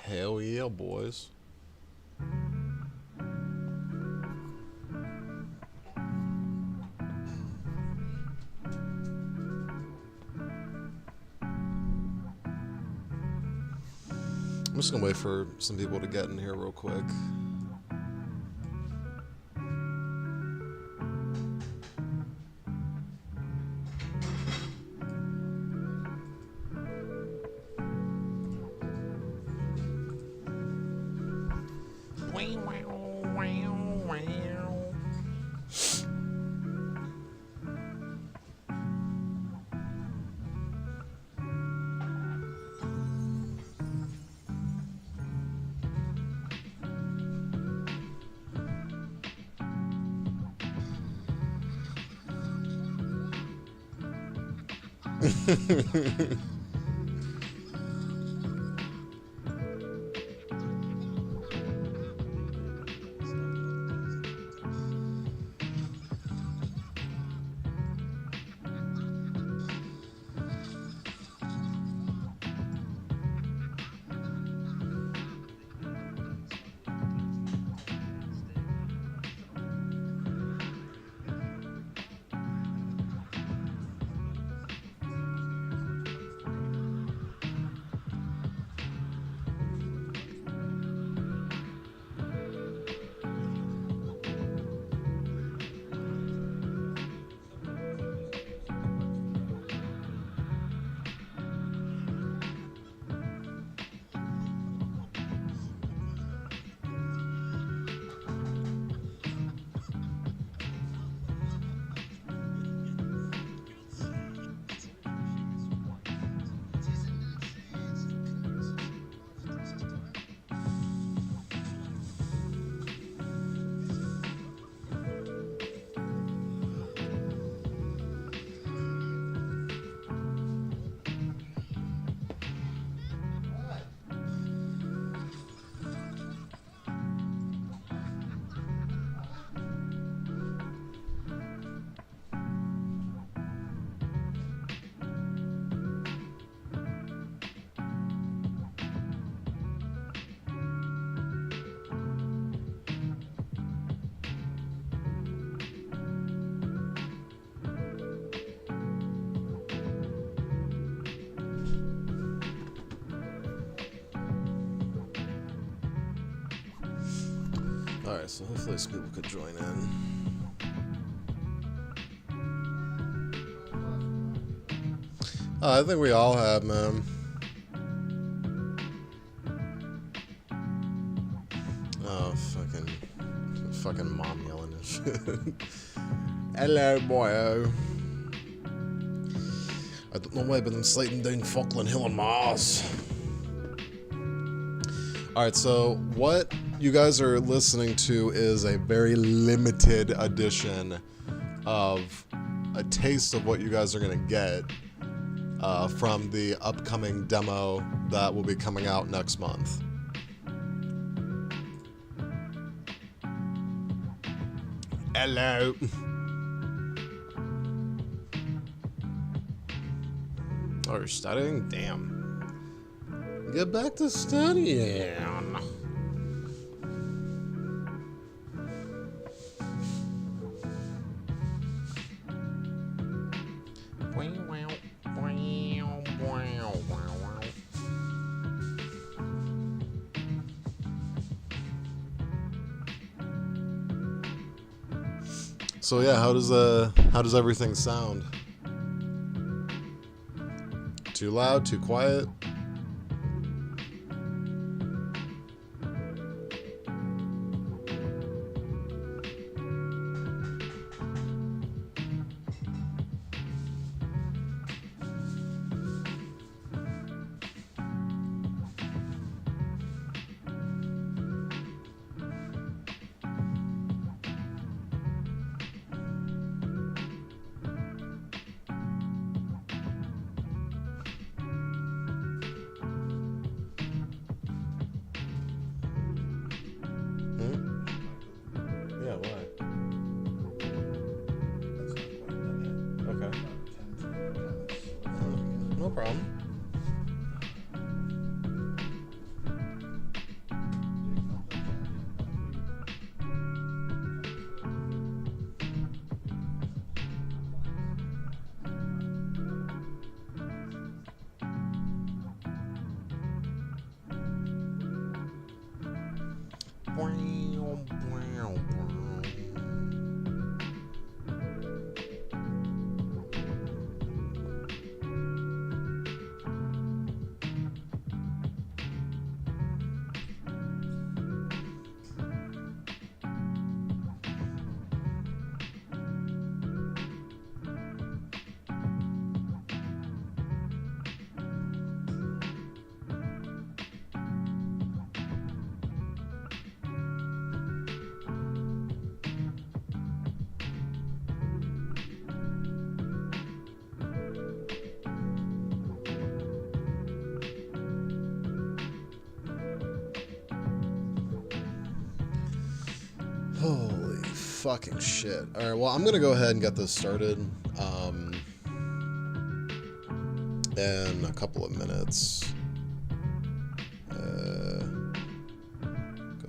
Hell yeah, boys. I'm just gonna wait for some people to get in here real quick. Alright, so hopefully some people could join in. I think we all have, man. Oh, fucking mom yelling and shit. Hello, boyo. I don't know why, but I'm sliding down Falkland Hill on Mars. Alright, so what you guys are listening to is a very limited edition of a taste of what you guys are going to get from the upcoming demo that will be coming out next month. Hello. Oh, you're studying? Damn. Get back to studying. So yeah, how does everything sound? Too loud, too quiet? No problem. Holy fucking shit. Alright, well, I'm gonna go ahead and get this started in a couple of minutes. Go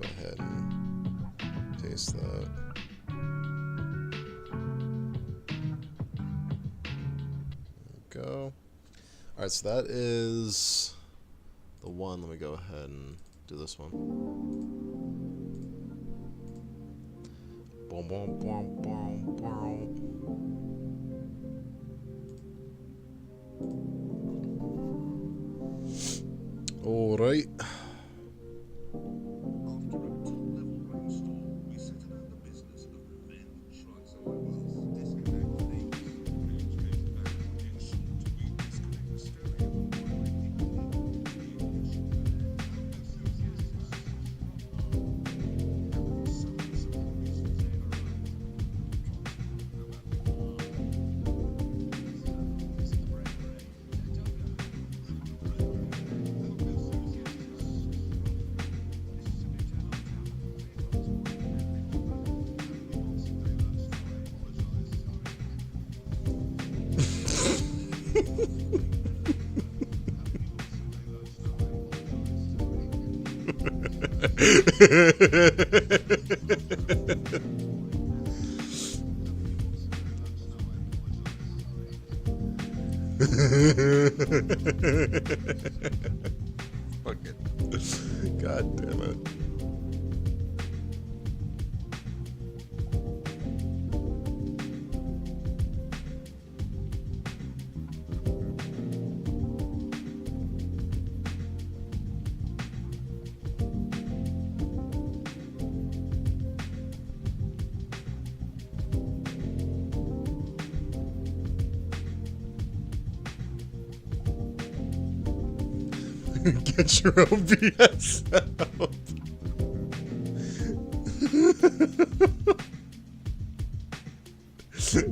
ahead and paste that. There we go. Alright, so that is the one. Let me go ahead and do this one. Boom, boom, boom, boom, boom. All right. Fuck it. God damn it. Get your OBS out.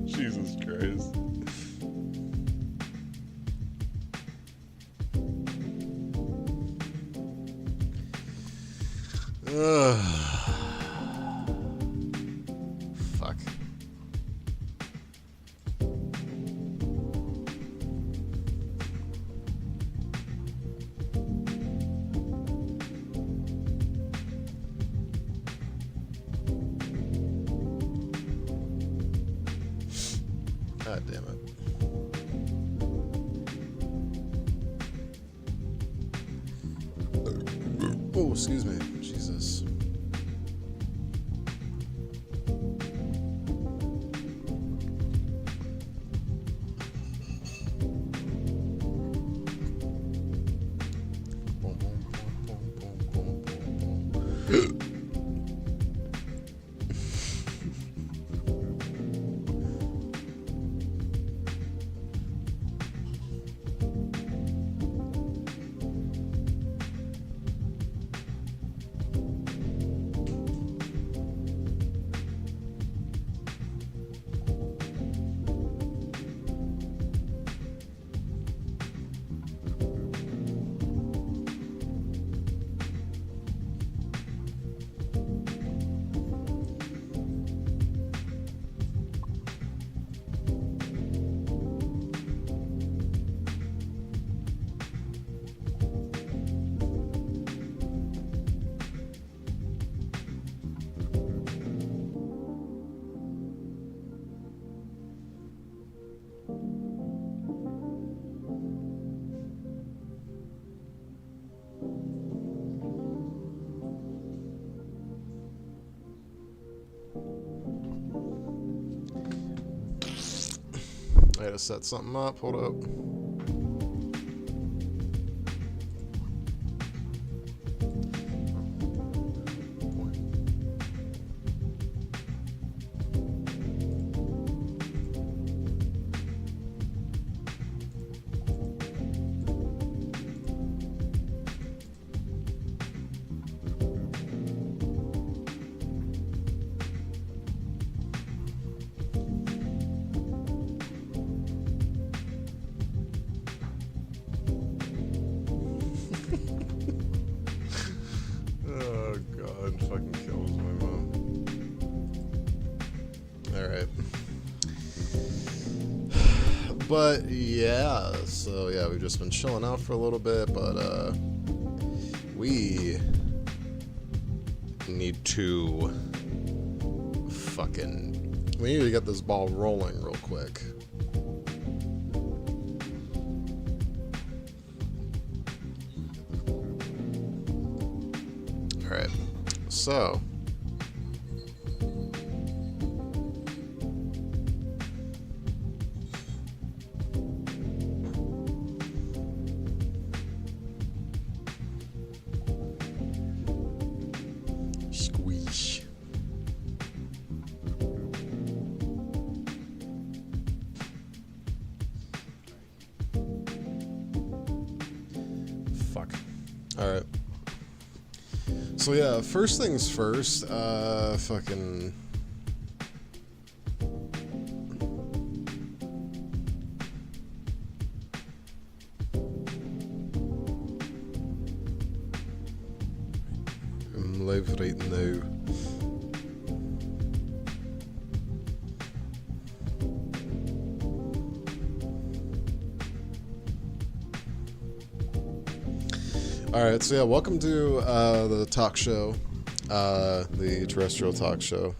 Jesus Christ. Fuck. God damn it. Oh, excuse me. Jesus. Boom, boom, boom, boom, boom, boom, boom. gotta set something up. Hold up. Oh god, fucking kills my mom. Alright. But yeah, so yeah, we've just been chilling out for a little bit, but we need to we need to get this ball rolling real quick. Alright, so squeeze. Fuck. Alright. So yeah, first things first, fucking... I'm live right now. Alright, so yeah, welcome to the talk show, the Terrestrial talk show.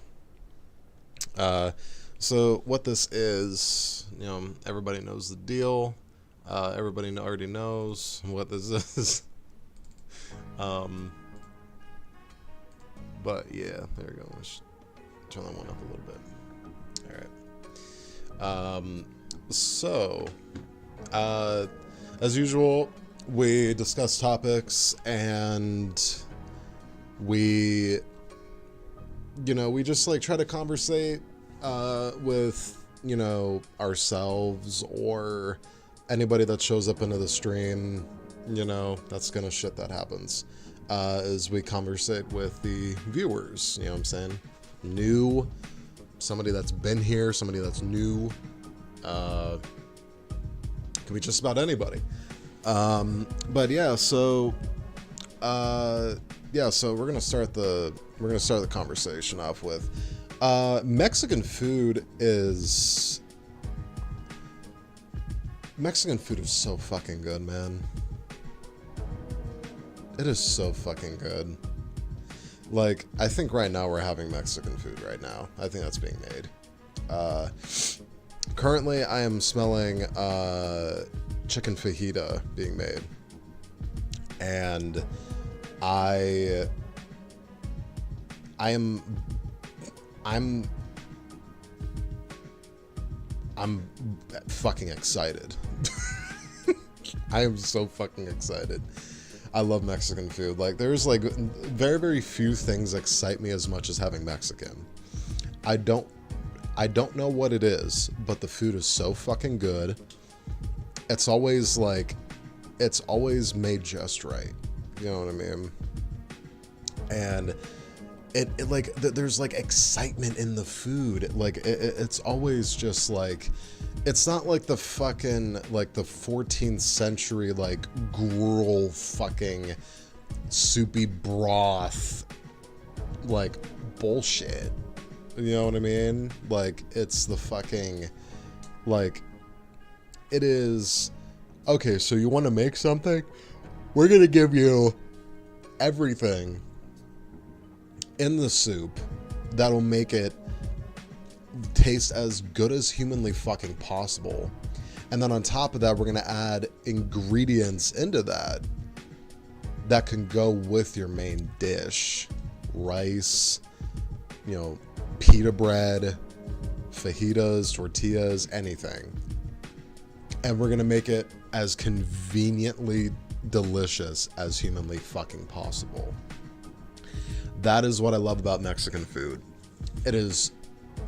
So what this is, you know, everybody knows the deal. Everybody already knows what this is. But yeah, there we go. Let's turn that one up a little bit. Alright. So, as usual, we discuss topics and we, you know, we just like try to conversate with, you know, ourselves or anybody that shows up into the stream, you know, that's gonna shit that happens. As we conversate with the viewers, you know what I'm saying? New, somebody that's been here, somebody that's new, can be just about anybody. But yeah, so we're gonna start the conversation off with Mexican food is so fucking good, man. It is so fucking good. Like, I think right now we're having Mexican food right now. I think that's being made. Currently I am smelling chicken fajita being made, and I'm fucking excited. I am so fucking excited. I love Mexican food. Like, there's like very, very few things excite me as much as having Mexican. I don't know what it is, but the food is so fucking good. It's always made just right. You know what I mean? And it like, there's like excitement in the food. Like, it's always just like, it's not like the fucking, like the 14th century, like gruel fucking soupy broth, like bullshit. You know what I mean? Like, it's the fucking, like, it is, okay, so you want to make something? We're going to give you everything in the soup that'll make it taste as good as humanly fucking possible. And then on top of that, we're going to add ingredients into that can go with your main dish. Rice, you know, pita bread, fajitas, tortillas, anything. and we're gonna make it as conveniently delicious as humanly fucking possible. That is what I love about Mexican food. It is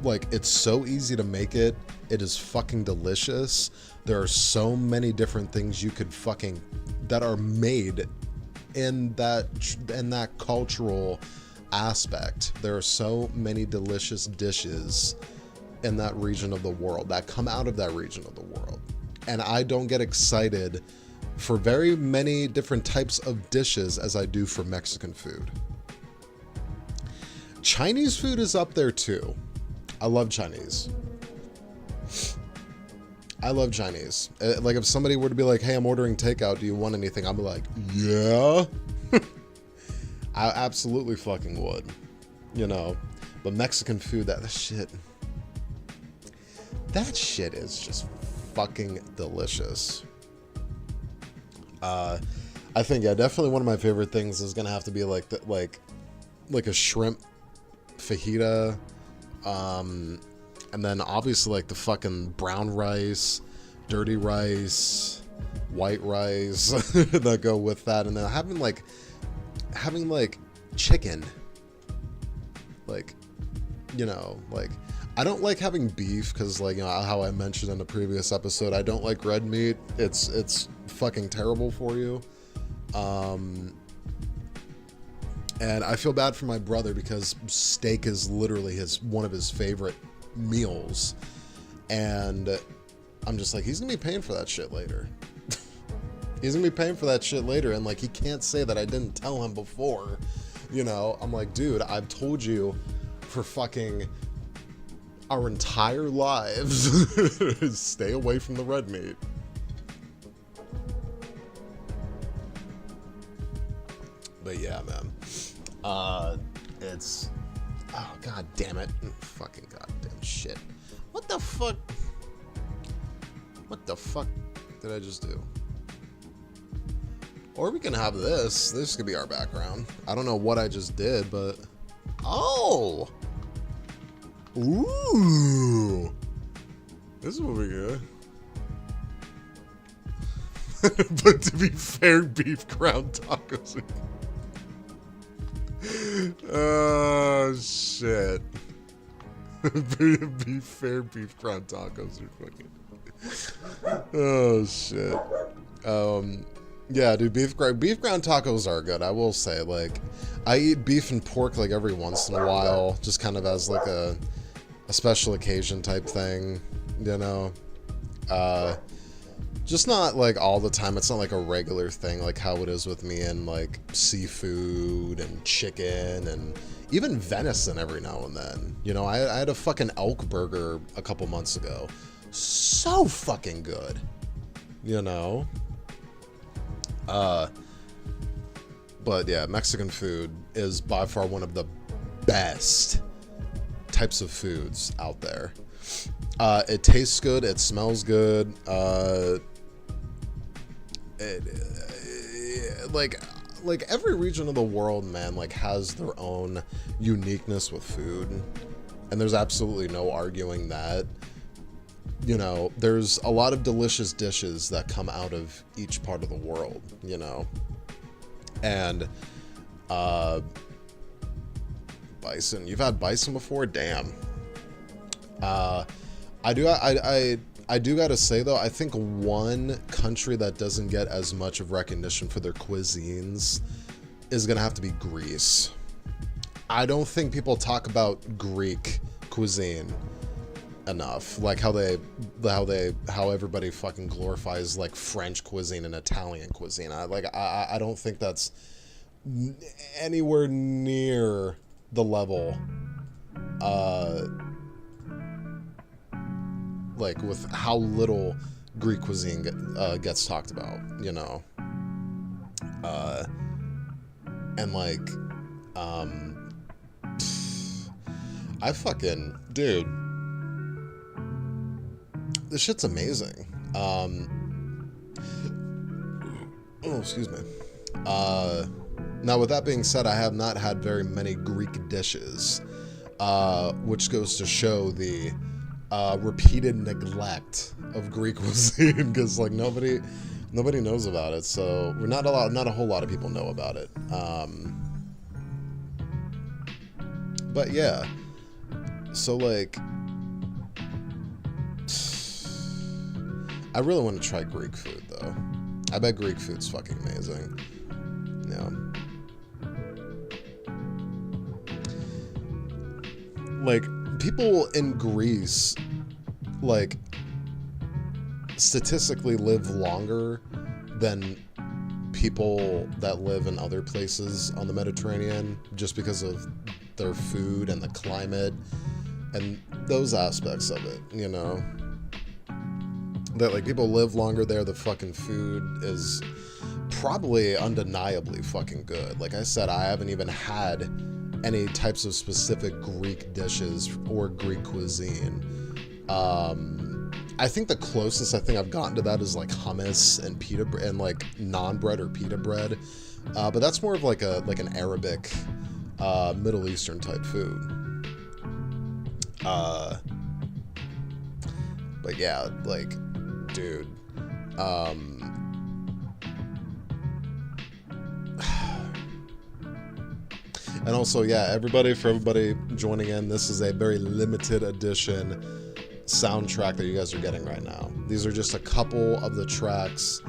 like, it's so easy to make it. It is fucking delicious. There are so many different things you could fucking, that are made in that cultural aspect. There are so many delicious dishes in that region of the world that come out of that region of the world. And I don't get excited for very many different types of dishes as I do for Mexican food. Chinese food is up there too. I love Chinese. I love Chinese. Like, if somebody were to be like, hey, I'm ordering takeout, do you want anything? I'm like, yeah. I absolutely fucking would, you know. But Mexican food, that shit is just fucking delicious. I think, yeah, definitely one of my favorite things is gonna have to be like a shrimp fajita, and then obviously like the fucking brown rice, dirty rice, white rice that go with that, and then having like chicken, like, you know, like, I don't like having beef because, like, you know, how I mentioned in the previous episode, I don't like red meat. It's fucking terrible for you. And I feel bad for my brother because steak is literally one of his favorite meals. And I'm just like, he's gonna be paying for that shit later. He's gonna be paying for that shit later. And like, he can't say that I didn't tell him before. You know, I'm like, dude, I've told you for fucking our entire lives, stay away from the red meat. But yeah, man. It's, oh, god damn it. Fucking goddamn shit. What the fuck did I just do? Or we can have this. This could be our background. I don't know what I just did, but... Oh! Ooh! This is what we get. But to be fair, beef ground tacos are... Oh, shit. Be fair, beef ground tacos are fucking... Oh, shit. Yeah, dude, beef ground tacos are good, I will say. Like, I eat beef and pork, like, every once in a while, just kind of as, like, a special occasion type thing, you know? Just not, like, all the time. It's not, like, a regular thing, like how it is with me and, like, seafood and chicken and even venison every now and then. You know, I had a fucking elk burger a couple months ago. So fucking good, you know? But yeah, Mexican food is by far one of the best types of foods out there. It tastes good. It smells good. Like every region of the world, man, like has their own uniqueness with food, and there's absolutely no arguing that. You know, there's a lot of delicious dishes that come out of each part of the world, you know. And bison. You've had bison before? Damn. I do gotta say though, I think one country that doesn't get as much of recognition for their cuisines is gonna have to be Greece. I don't think people talk about Greek cuisine enough, like how everybody fucking glorifies like French cuisine and Italian cuisine. I don't think that's anywhere near the level like with how little Greek cuisine gets talked about, you know. And like I fucking, dude, this shit's amazing. Oh, excuse me. Now, with that being said, I have not had very many Greek dishes, which goes to show the repeated neglect of Greek cuisine, because like nobody knows about it. So we're not a whole lot of people know about it. But yeah, so like, I really want to try Greek food though. I bet Greek food's fucking amazing. Yeah. Like, people in Greece, like, statistically live longer than people that live in other places on the Mediterranean, just because of their food and the climate and those aspects of it, you know? That, like, people live longer there, the fucking food is probably undeniably fucking good. Like I said, I haven't even had any types of specific Greek dishes or Greek cuisine. I think the closest I think I've gotten to that is like hummus and pita and like naan bread or pita bread, but that's more of like an Arabic, Middle Eastern type food. But yeah, like, dude, and also, yeah, for everybody joining in, this is a very limited edition soundtrack that you guys are getting right now. These are just a couple of the tracks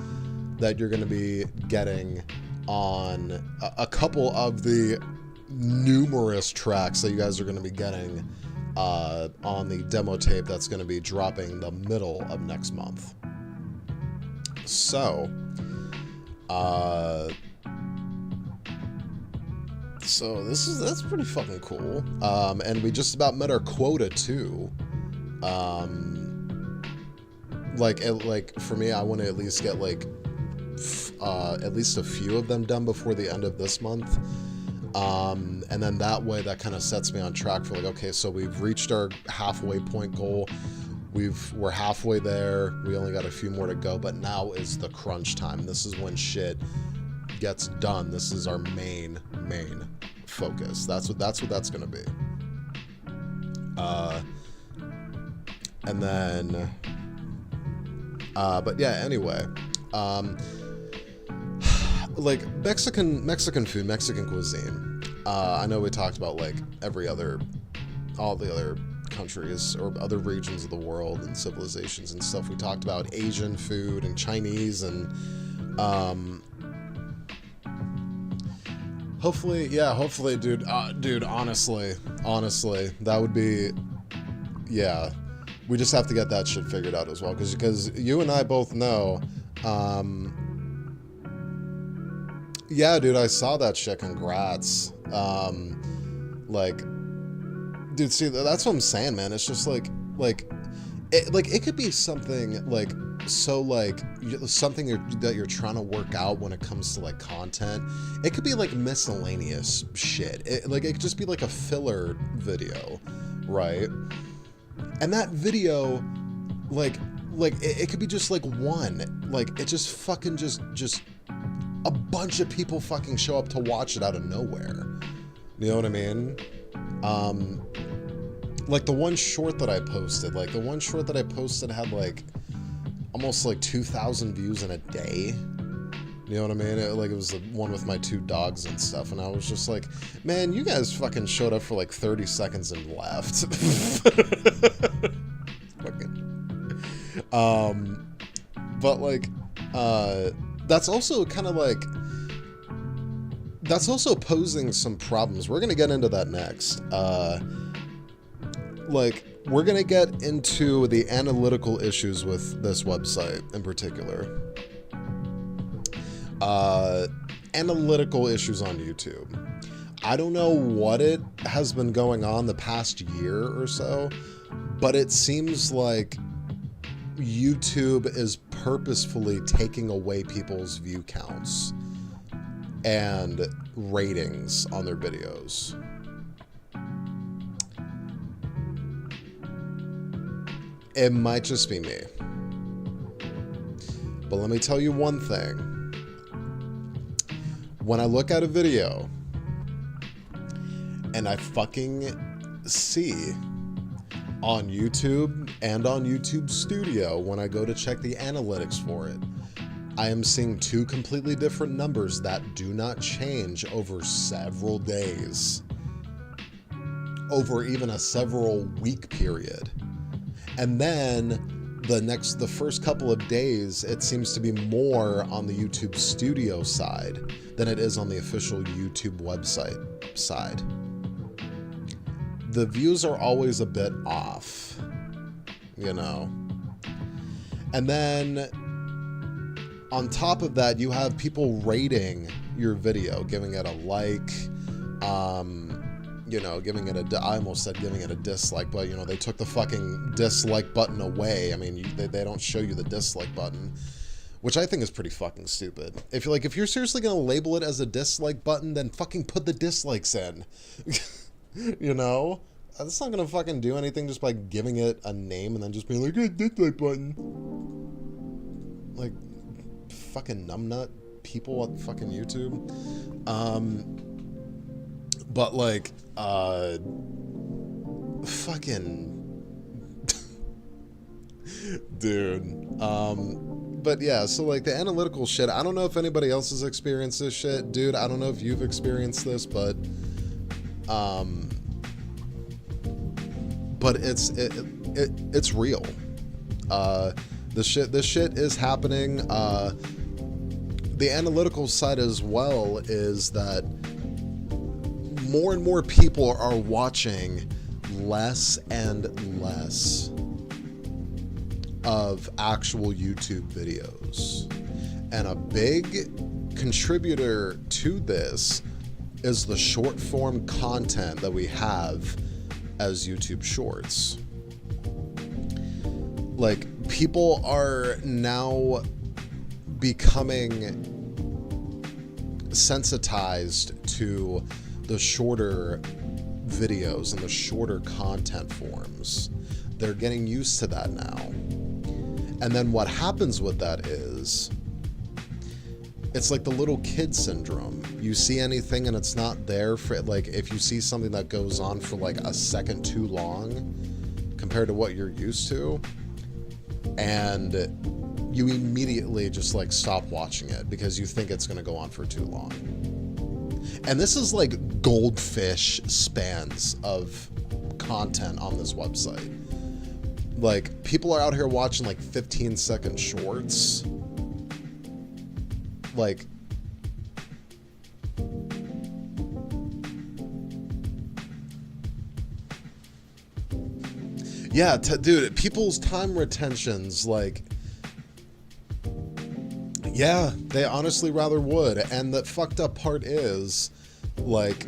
that you're going to be getting on a couple of the numerous tracks that you guys are going to be getting on the demo tape that's going to be dropping the middle of next month. So, that's pretty fucking cool. And we just about met our quota too. Like for me, I want to at least get like at least a few of them done before the end of this month. And then that way, that kind of sets me on track for like, okay, so we've reached our halfway point goal. We're halfway there. We only got a few more to go, but now is the crunch time. This is when shit gets done. This is our main focus. That's what that's gonna be. And then, but yeah. Anyway, like Mexican food, Mexican cuisine. I know we talked about like all the other countries or other regions of the world and civilizations and stuff. We talked about Asian food and Chinese and hopefully, dude, honestly, that would be, yeah, we just have to get that shit figured out as well, because you and I both know, yeah, dude, I saw that shit, congrats. Like, dude, see, that's what I'm saying, man. It's just like it could be something like, so like something that you're trying to work out when it comes to like content. It could be like miscellaneous shit. It could just be like a filler video, right? And that video, like it could be just like one, like it just fucking just a bunch of people fucking show up to watch it out of nowhere. You know what I mean? Like the one short that I posted, had like almost like 2,000 views in a day. You know what I mean? It was the one with my 2 dogs and stuff, and I was just like, man, you guys fucking showed up for like 30 seconds and left. Fucking. But like, that's also kind of like, that's also posing some problems. We're gonna get into that next. Like, we're gonna get into the analytical issues with this website in particular. Analytical issues on YouTube. I don't know what it has been going on the past year or so, but it seems like YouTube is purposefully taking away people's view counts and ratings on their videos. It might just be me. But let me tell you one thing. When I look at a video and I fucking see on YouTube and on YouTube Studio, when I go to check the analytics for it, I am seeing two completely different numbers that do not change over several days, over even a several week period. And then the first couple of days, it seems to be more on the YouTube Studio side than it is on the official YouTube website side. The views are always a bit off, you know. And then on top of that, you have people rating your video, giving it a like, you know, giving it I almost said giving it a dislike, but, you know, they took the fucking dislike button away. I mean, they don't show you the dislike button, which I think is pretty fucking stupid. If you're seriously going to label it as a dislike button, then fucking put the dislikes in. You know? That's not going to fucking do anything just by giving it a name and then just being like, hey, dislike button. Like, fucking numbnut people on fucking YouTube. But like, fucking dude. But yeah, so like the analytical shit, I don't know if anybody else has experienced this shit, dude. I don't know if you've experienced this, but it's real. This shit is happening. The analytical side as well is that more and more people are watching less and less of actual YouTube videos. And a big contributor to this is the short form content that we have as YouTube Shorts. Like, people are now becoming sensitized to the shorter videos and the shorter content forms. They're getting used to that now. And then what happens with that is, it's like the little kid syndrome. You see anything and it's not there for, like, if you see something that goes on for like a second too long compared to what you're used to, and you immediately just like stop watching it because you think it's going to go on for too long. And this is like goldfish spans of content on this website. Like, people are out here watching like 15-second shorts. Like, yeah, dude, people's time retentions, like, yeah, they honestly rather would. And the fucked up part is, like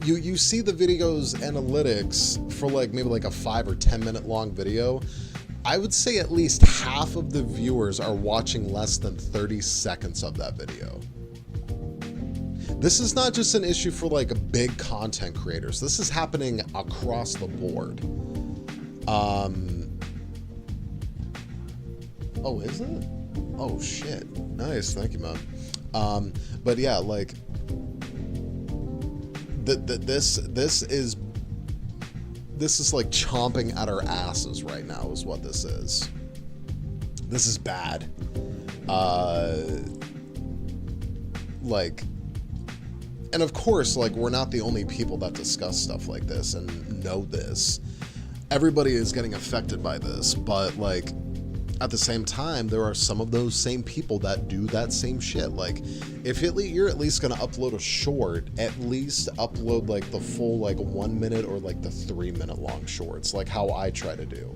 you see the video's analytics for like maybe like a 5 or 10 minute long video. I would say at least half of the viewers are watching less than 30 seconds of that video. This is not just an issue for like big content creators. This is happening across the board. Oh, is it? Oh shit. Nice, thank you, man. But yeah, like this is like chomping at our asses right now is what this is. This is bad. Like, and of course, like, we're not the only people that discuss stuff like this and know this. Everybody is getting affected by this, but like, at the same time, there are some of those same people that do that same shit. Like, if you're at least gonna upload a short, at least upload like the full like 1 minute or like the 3 minute long shorts, like how I try to do.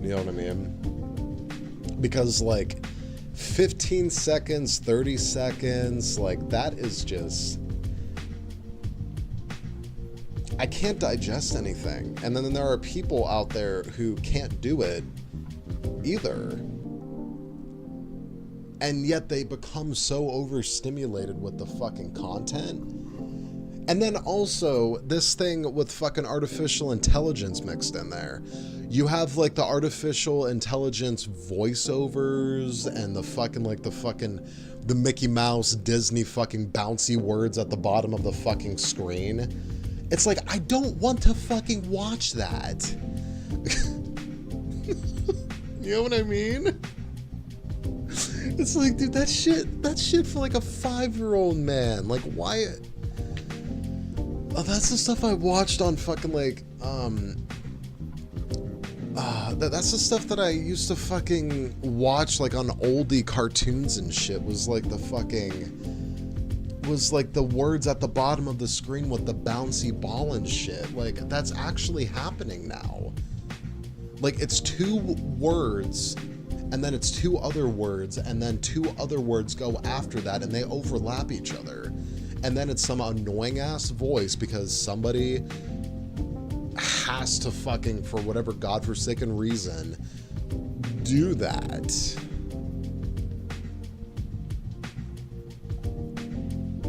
You know what I mean? Because like 15 seconds, 30 seconds, like that is just, I can't digest anything. And then there are people out there who can't do it either, and yet they become so overstimulated with the fucking content. And then also this thing with fucking artificial intelligence mixed in there. You have like the artificial intelligence voiceovers and the Mickey Mouse Disney fucking bouncy words at the bottom of the fucking screen. It's like, I don't want to fucking watch that. You know what I mean? It's like, dude, that's shit for like a 5-year-old man. Like, why? Oh, that's the stuff I watched on fucking like, that's the stuff that I used to fucking watch like on oldie cartoons and shit. Was like the words at the bottom of the screen with the bouncy ball and shit. Like, that's actually happening now. Like, it's 2 words, and then it's 2 other words, and then 2 other words go after that, and they overlap each other. And then it's some annoying ass voice because somebody has to fucking, for whatever godforsaken reason, do that.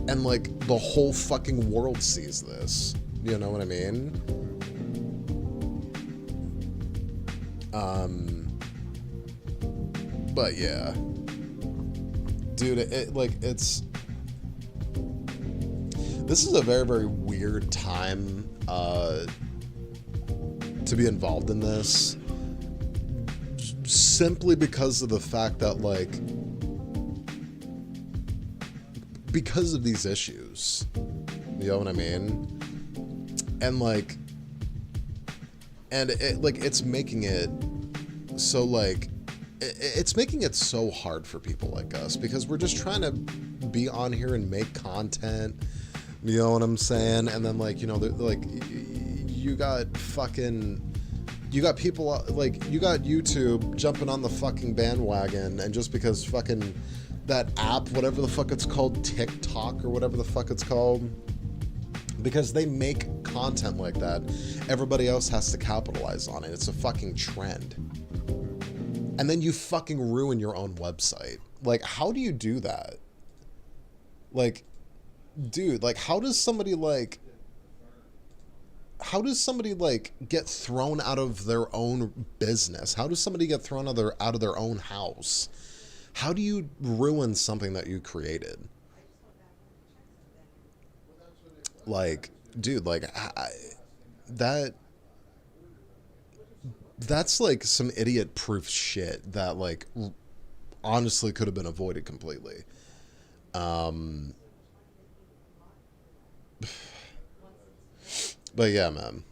And like, the whole fucking world sees this. You know what I mean? But yeah, dude, this is a very, very weird time to be involved in this, simply because of the fact that, like, because of these issues, you know what I mean? And like, and it, like, it's making it so, like, it's making it so hard for people like us, because we're just trying to be on here and make content, you know what I'm saying? And then, like, you know, like, you got people, like, you got YouTube jumping on the fucking bandwagon, and just because fucking that app, whatever the fuck it's called, TikTok or whatever the fuck it's called, because they make content like that, everybody else has to capitalize on it. It's a fucking trend. And then you fucking ruin your own website. Like, how do you do that? Like, dude, like, how does somebody get thrown out of their own business? How does somebody get thrown out of their own house? How do you ruin something that you created? Like, dude, like, that's like some idiot proof shit that, like, honestly could have been avoided completely. But yeah, man.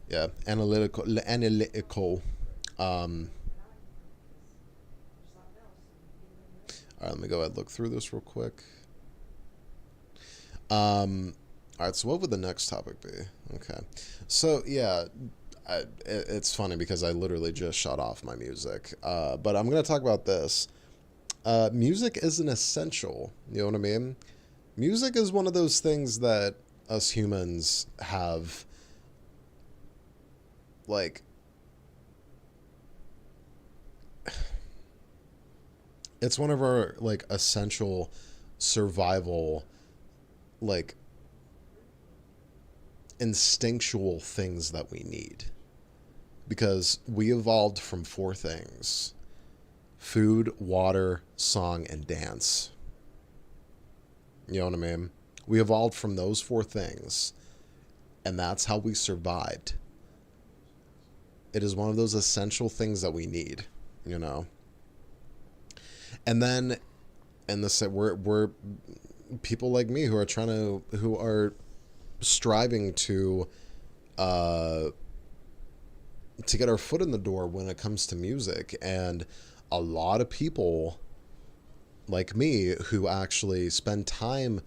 Yeah, analytical. All right, let me go ahead and look through this real quick. All right, so what would the next topic be? Okay, so yeah, it's funny because I literally just shut off my music. But I'm gonna talk about this. Music is an essential. You know what I mean? Music is one of those things that us humans have, like, it's one of our, like, essential survival, like, instinctual things that we need, because we evolved from 4 things: food, water, song, and dance. You know what I mean? We evolved from those 4 things, and that's how we survived. It is one of those essential things that we need, you know? And then, and this, we're people like me who are striving to get our foot in the door when it comes to music. And a lot of people like me who actually spend time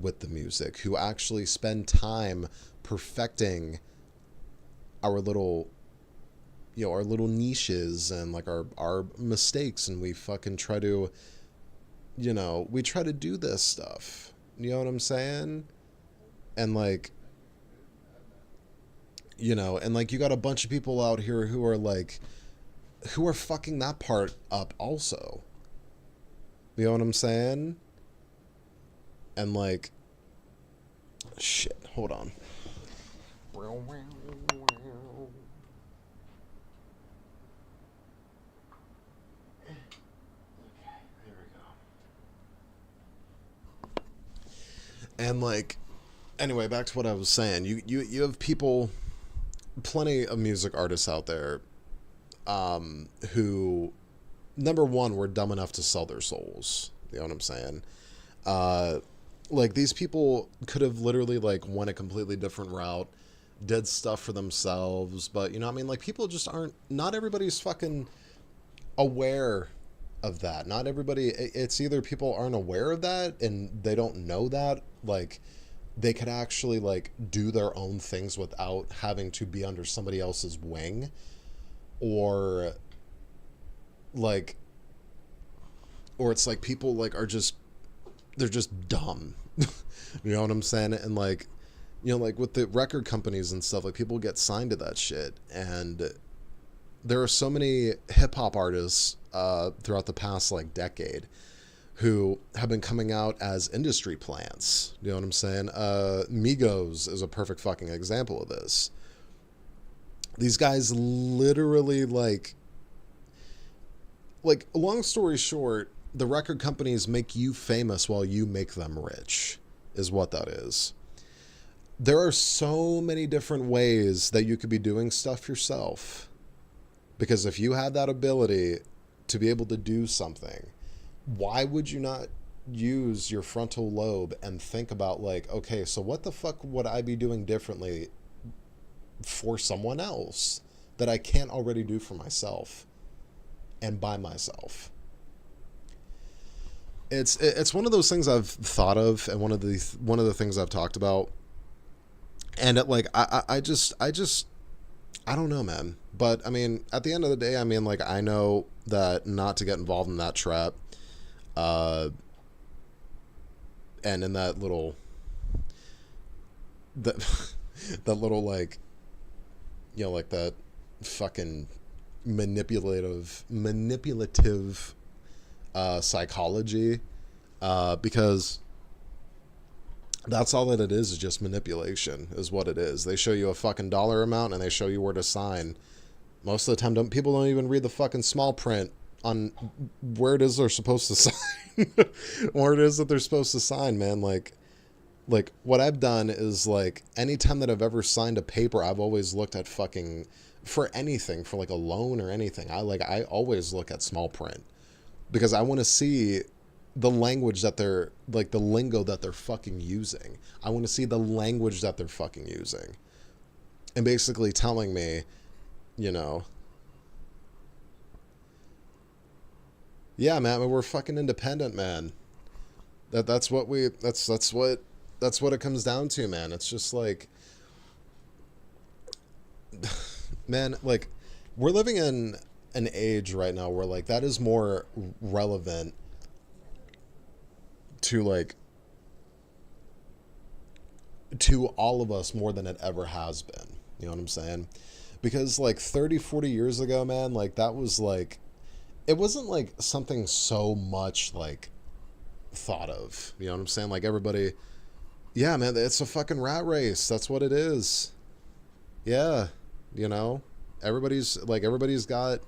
with the music, who actually spend time perfecting our little, you know, our little niches and, like, our mistakes, and we fucking try to, you know, we try to do this stuff. You know what I'm saying? And, like, you know, and, like, you got a bunch of people out here who are, like, who are fucking that part up also. You know what I'm saying? And, like, shit, hold on. And like, anyway, back to what I was saying. You have people, plenty of music artists out there, who, number one, were dumb enough to sell their souls. You know what I'm saying? Uh, like these people could have literally like went a completely different route, did stuff for themselves, but you know what I mean? Like people just aren't. Not everybody's fucking aware of that. Not everybody. It's either people aren't aware of that and they don't know that. Like they could actually like do their own things without having to be under somebody else's wing, or like, or it's like people like are just, they're just dumb. You know what I'm saying? And like, you know, like with the record companies and stuff, like people get signed to that shit. And there are so many hip hop artists throughout the past like decade who have been coming out as industry plants. You know what I'm saying? Migos is a perfect fucking example of this. These guys literally like long story short, the record companies make you famous while you make them rich, is what that is. There are so many different ways that you could be doing stuff yourself. Because if you had that ability to be able to do something, why would you not use your frontal lobe and think about like, okay, so what the fuck would I be doing differently for someone else that I can't already do for myself and by myself? It's one of those things I've thought of, and one of the things I've talked about. And it, like I don't know, man. But I mean, at the end of the day, I mean, like I know that not to get involved in that trap, uh, and in that little that that little like, you know, like that fucking manipulative psychology, because that's all that it is just manipulation, is what it is. They show you a fucking dollar amount and they show you where to sign. Most of the time, people don't even read the fucking small print on where it is they're supposed to sign. Where it is that they're supposed to sign, man. Like what I've done is like anytime that I've ever signed a paper, I've always looked at fucking, for anything, for like a loan or anything. I always look at small print because I want to see the language that they're like, the lingo that they're fucking using. I want to see the language that they're fucking using, and basically telling me, you know, yeah, man, we're fucking independent, man. That's what it comes down to, man. It's just like, man, like we're living in an age right now where like that is more relevant to like to all of us more than it ever has been. You know what I'm saying? Because like 30, 40 years ago, man, like that was like, it wasn't like something so much like thought of. You know what I'm saying? Like everybody, yeah, man, it's a fucking rat race. That's what it is. Yeah, you know, everybody's got,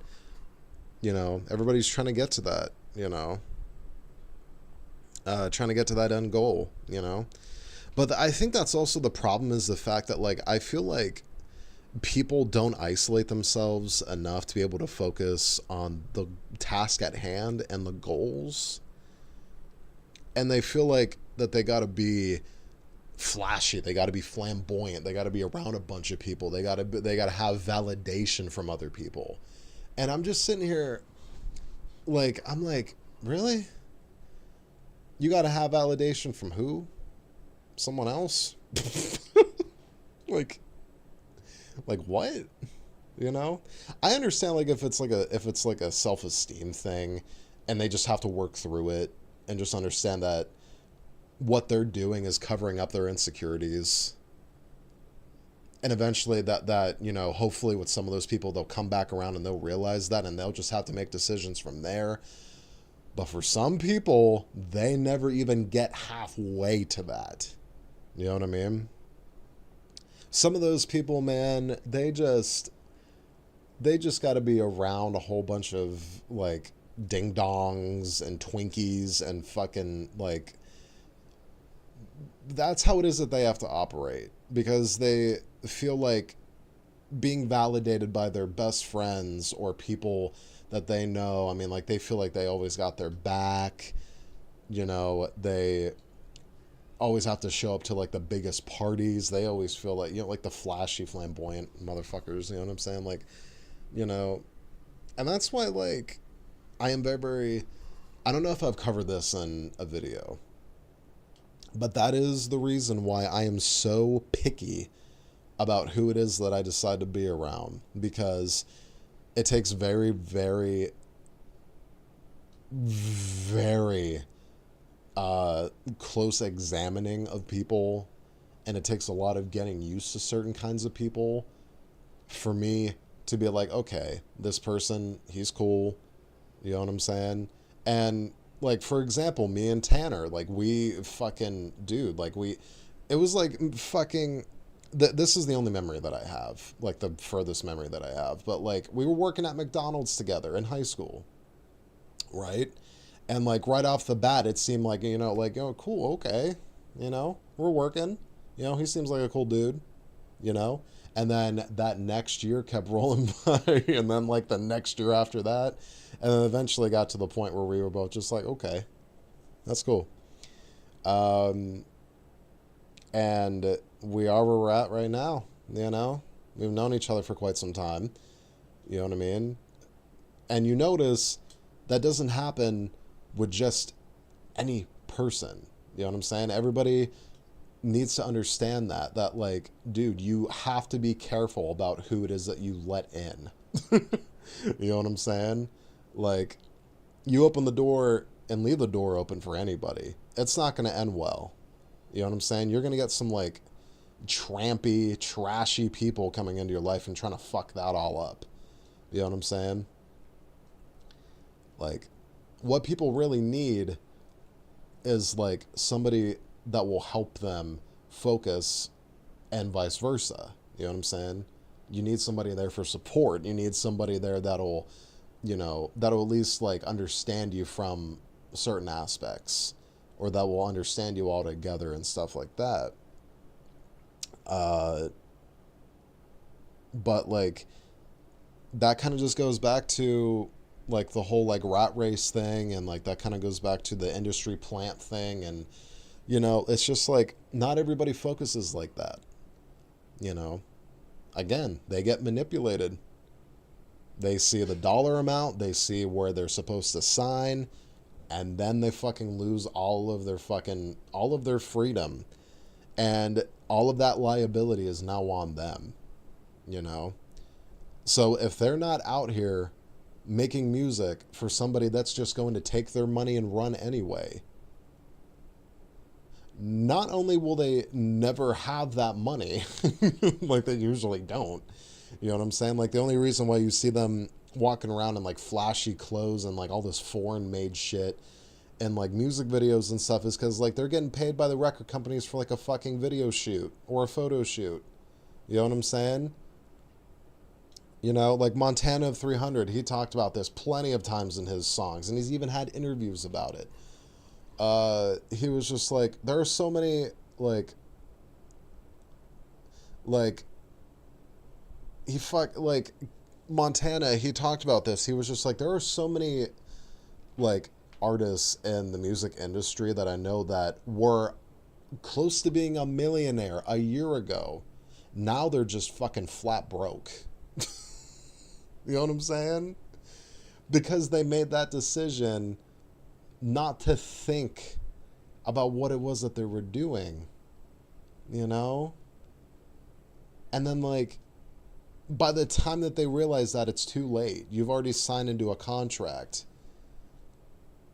you know, everybody's trying to get to that, you know, trying to get to that end goal, you know. But I think that's also the problem, is the fact that like I feel like people don't isolate themselves enough to be able to focus on the task at hand and the goals. And they feel like that they got to be flashy, they got to be flamboyant, they got to be around a bunch of people, they got to have validation from other people. And I'm just sitting here like, I'm like, really? You got to have validation from who? Someone else? like what? You know? I understand like if it's like a self-esteem thing and they just have to work through it and just understand that what they're doing is covering up their insecurities. And eventually that, you know, hopefully with some of those people, they'll come back around and they'll realize that, and they'll just have to make decisions from there. But for some people, they never even get halfway to that. You know what I mean? Some of those people, man, they just got to be around a whole bunch of like ding dongs and Twinkies and fucking like that's how it is that they have to operate, because they feel like being validated by their best friends or people that they know. I mean, like, they feel like they always got their back. You know, they always have to show up to like the biggest parties. They always feel like, you know, like the flashy, flamboyant motherfuckers. You know what I'm saying? Like, you know, and that's why, like, I am very, very. I don't know if I've covered this in a video, but that is the reason why I am so picky about who it is that I decide to be around, because it takes very, very, very close examining of people, and it takes a lot of getting used to certain kinds of people for me to be like, okay, this person, he's cool, you know what I'm saying? And like, for example, me and Tanner, like, we fucking, dude, like, it was like fucking, this is the only memory that I have, like the furthest memory that I have, but like, we were working at McDonald's together in high school, right? And like, right off the bat, it seemed like, you know, like, oh, cool, okay, you know, we're working, you know, he seems like a cool dude, you know. And then that next year kept rolling by, and then like the next year after that, and then eventually got to the point where we were both just like, okay, that's cool. Um, and we are where we're at right now, you know. We've known each other for quite some time, you know what I mean? And you notice that doesn't happen with just any person, you know what I'm saying? Everybody needs to understand that like, dude, you have to be careful about who it is that you let in. You know what I'm saying? Like, you open the door and leave the door open for anybody, it's not going to end well. You know what I'm saying? You're going to get some like trampy, trashy people coming into your life and trying to fuck that all up. You know what I'm saying? Like, what people really need is like somebody that will help them focus, and vice versa. You know what I'm saying? You need somebody there for support. You need somebody there that'll, you know, that'll at least like understand you from certain aspects, or that will understand you all together and stuff like that. Uh, but like, that kind of just goes back to like the whole like rat race thing, and like that kind of goes back to the industry plant thing, and you know, it's just like, not everybody focuses like that. You know, again, they get manipulated. They see the dollar amount, they see where they're supposed to sign, and then they fucking lose all of their freedom. And all of that liability is now on them, you know? So if they're not out here making music for somebody that's just going to take their money and run anyway, not only will they never have that money, like they usually don't, you know what I'm saying? Like, the only reason why you see them walking around in like flashy clothes and like all this foreign made shit and like music videos and stuff is because like they're getting paid by the record companies for like a fucking video shoot or a photo shoot. You know what I'm saying? You know, like Montana of 300, he talked about this plenty of times in his songs, and he's even had interviews about it. He was just like, there are so many like like Montana, he talked about this. He was just like, there are so many like artists in the music industry that I know that were close to being a millionaire a year ago. Now they're just fucking flat broke. You know what I'm saying? Because they made that decision not to think about what it was that they were doing, you know? And then, like, by the time that they realize that, it's too late. You've already signed into a contract.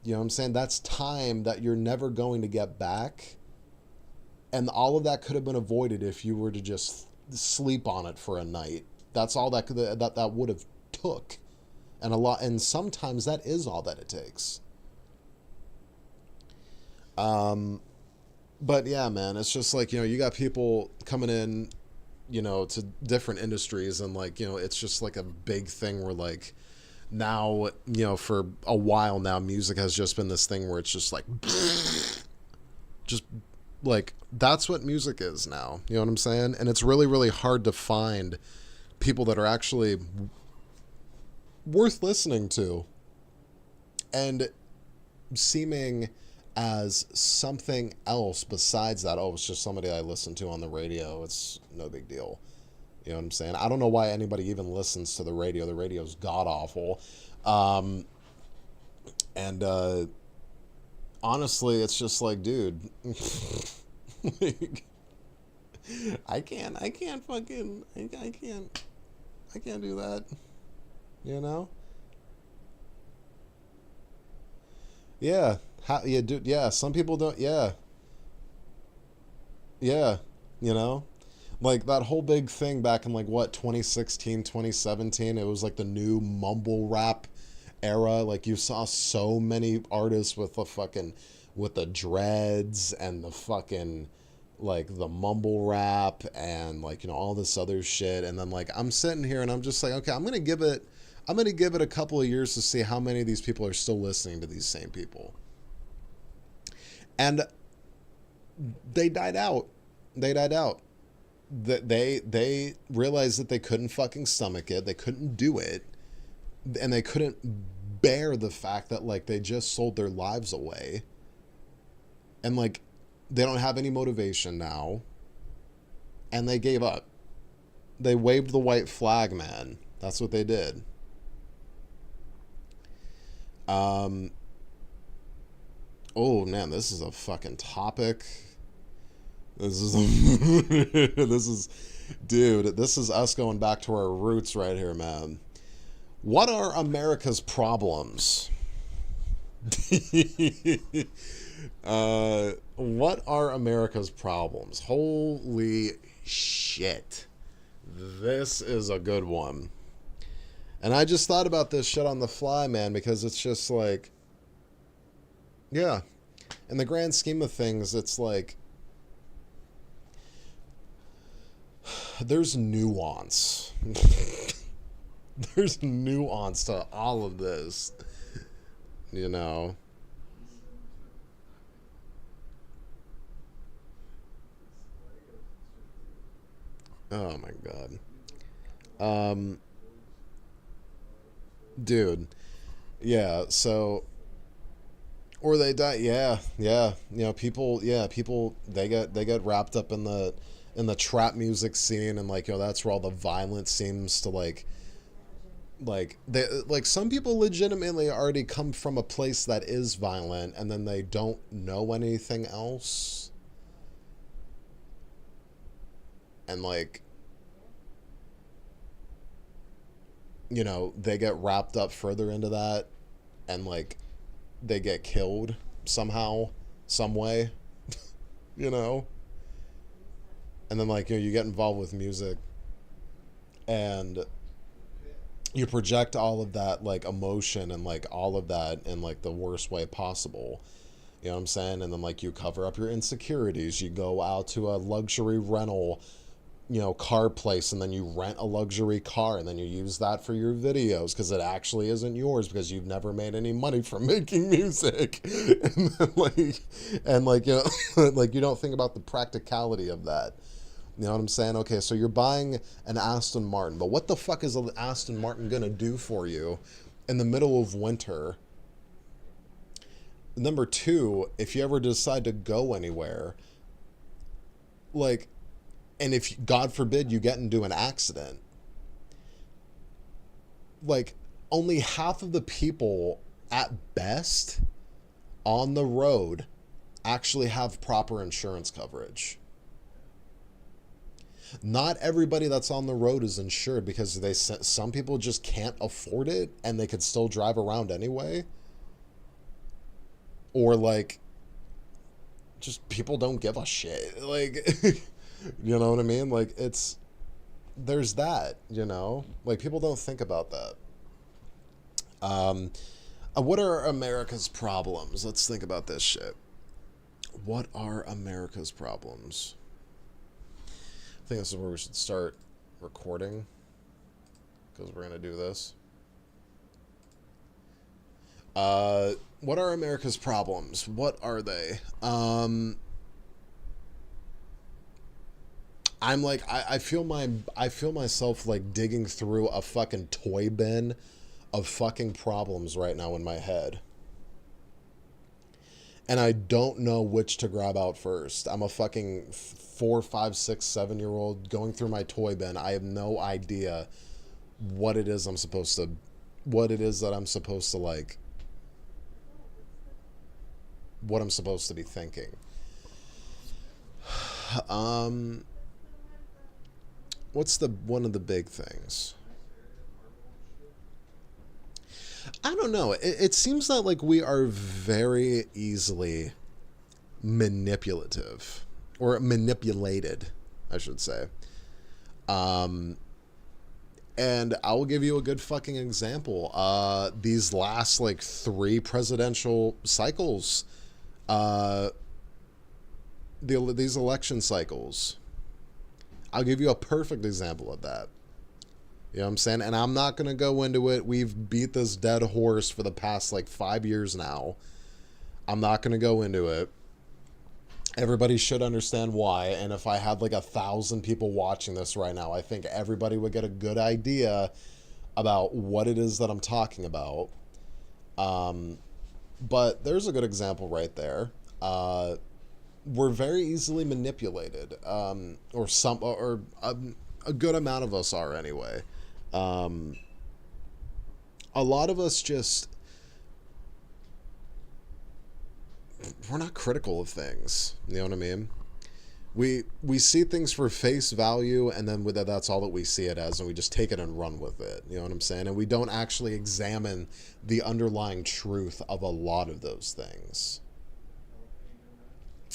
You know what I'm saying? That's time that you're never going to get back. And all of that could have been avoided if you were to just sleep on it for a night. That's all that would have took. And sometimes that is all that it takes. But yeah, man, it's just like, you know, you got people coming in, you know, to different industries, and like, you know, it's just like a big thing where like now, you know, for a while now, music has just been this thing where it's just like just Like, that's what music is now. You know what I'm saying? And it's really, really hard to find people that are actually worth listening to and seeming as something else besides that. Oh, it's just somebody I listen to on the radio. It's no big deal. You know what I'm saying? I don't know why anybody even listens to the radio. The radio's god awful. Um, and honestly, it's just like, dude, like, I can't do that. You know? Yeah. Yeah, dude. Yeah. Some people don't. Yeah. Yeah. You know? Like that whole big thing back in like what, 2016, 2017. It was like the new mumble rap era. Like you saw so many artists with the fucking, with the dreads and the fucking, like the mumble rap and like, you know, all this other shit. And then like I'm sitting here and I'm just like, okay, I'm gonna give it a couple of years to see how many of these people are still listening to these same people. And they died out. They died out. They realized that they couldn't fucking stomach it. They couldn't do it, and they couldn't bear the fact that like they just sold their lives away, and like they don't have any motivation now, and they gave up. They waved the white flag, man. That's what they did. Um. Oh man, this is a fucking topic. This is this is, dude. This is us going back to our roots right here, man. What are America's problems? What are America's problems? Holy shit. This is a good one. And I just thought about this shit on the fly, man, because it's just like, yeah. In the grand scheme of things, it's like, there's nuance. There's nuance to all of this, you know. Oh my god. Um, dude. Yeah, so, or they die. Yeah, yeah. You know, people, yeah, people they get wrapped up in the trap music scene, and like, you know, that's where all the violence seems to like they, like some people legitimately already come from a place that is violent, and then they don't know anything else, and like, you know, they get wrapped up further into that, and like they get killed somehow, some way, you know. And then like, you know, you get involved with music, and you project all of that like emotion and like all of that in like the worst way possible. You know what I'm saying? And then like you cover up your insecurities. You go out to a luxury rental, you know, car place, and then you rent a luxury car, and then you use that for your videos because it actually isn't yours because you've never made any money from making music. And then like, you know, like you don't think about the practicality of that. You know what I'm saying? Okay, so you're buying an Aston Martin, but what the fuck is an Aston Martin gonna do for you in the middle of winter? Number two, if you ever decide to go anywhere, like, and if God forbid you get into an accident, like, only half of the people at best on the road actually have proper insurance coverage. Not everybody that's on the road is insured because some people just can't afford it and they could still drive around anyway, or like just people don't give a shit, like you know what I mean, like it's, there's that, you know, like people don't think about that. um what are America's problems? Let's think about this shit. What are America's problems? I think this is where we should start recording, because we're going to do this. What are America's problems? What are they? I'm like, I feel myself like digging through a fucking toy bin of fucking problems right now in my head. And I don't know which to grab out first. I'm a fucking 4, 5, 6, 7 year old going through my toy bin. I have no idea what it is what it is that I'm supposed to like, what I'm supposed to be thinking. What's one of the big things? I don't know. It seems that like we are very easily manipulative or manipulated, I should say. And I'll give you a good fucking example. These last like 3 presidential cycles, these election cycles, I'll give you a perfect example of that. You know what I'm saying? And I'm not going to go into it. We've beat this dead horse for the past like 5 years now. I'm not going to go into it. Everybody should understand why. And if I had like 1,000 people watching this right now, I think everybody would get a good idea about what it is that I'm talking about. But there's a good example right there. We're very easily manipulated, or a good amount of us are anyway. A lot of us just, we're not critical of things. You know what I mean? We see things for face value, and then that's all that we see it as, and we just take it and run with it. You know what I'm saying? And we don't actually examine the underlying truth of a lot of those things.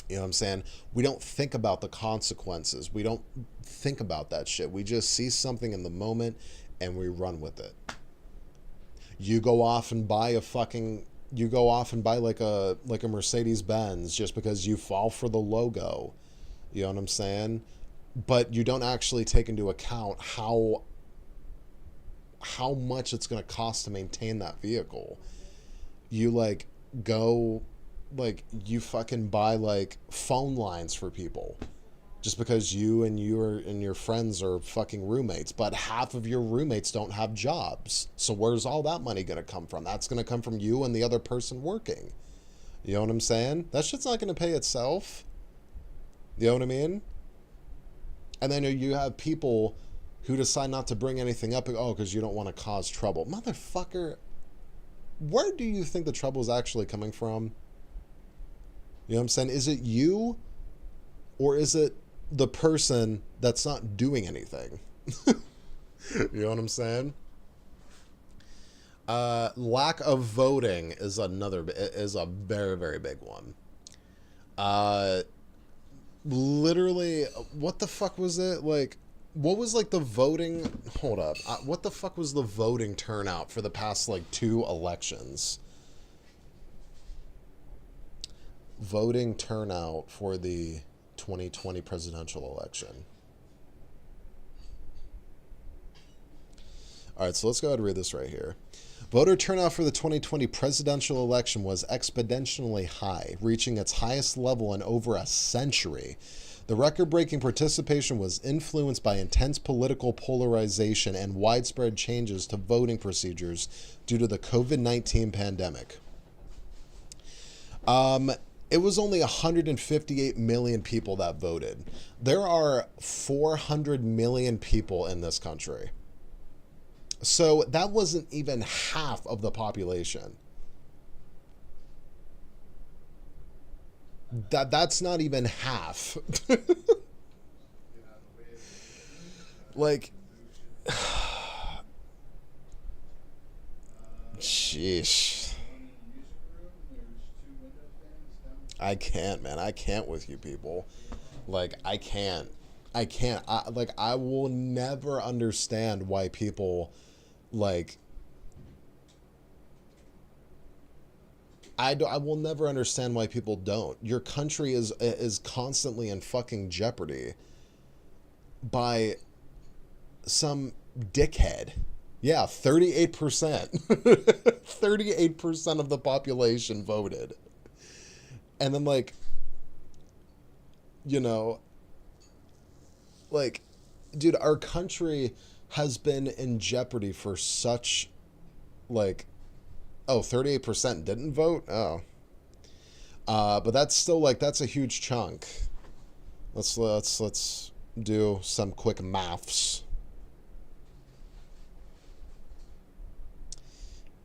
You know what I'm saying? We don't think about the consequences. We don't think about that shit. We just see something in the moment and we run with it. You go off and buy like a Mercedes Benz just because you fall for the logo. You know what I'm saying? But you don't actually take into account how much it's going to cost to maintain that vehicle. You like go, like you fucking buy like phone lines for people just because you and your friends are fucking roommates, but half of your roommates don't have jobs. So where's all that money going to come from? That's going to come from you and the other person working. You know what I'm saying? That shit's not going to pay itself. You know what I mean? And then you have people who decide not to bring anything up. Oh, because you don't want to cause trouble. Motherfucker, where do you think the trouble is actually coming from? You know what I'm saying? Is it you, or is it the person that's not doing anything? You know what I'm saying? Lack of voting is a very, very big one. Literally, what the fuck was it? Like, what was like the voting? Hold up. What the fuck was the voting turnout for the past like 2 elections? Voting turnout for the 2020 presidential election. All right, so let's go ahead and read this right here. Voter turnout for the 2020 presidential election was exponentially high, reaching its highest level in over a century. The record-breaking participation was influenced by intense political polarization and widespread changes to voting procedures due to the COVID-19 pandemic. It was only 158 million people that voted. There are 400 million people in this country. So that wasn't even half of the population. That's not even half. Like, sheesh. I can't, man. I can't with you people. Like, I can't. I will never understand why people, like, I will never understand why people don't. Your country is constantly in fucking jeopardy by some dickhead. Yeah, 38%. 38% of the population voted. And then, like, you know, like, dude, our country has been in jeopardy for such, like, oh, 38% didn't vote? Oh. But that's still, like, that's a huge chunk. Let's do some quick maths.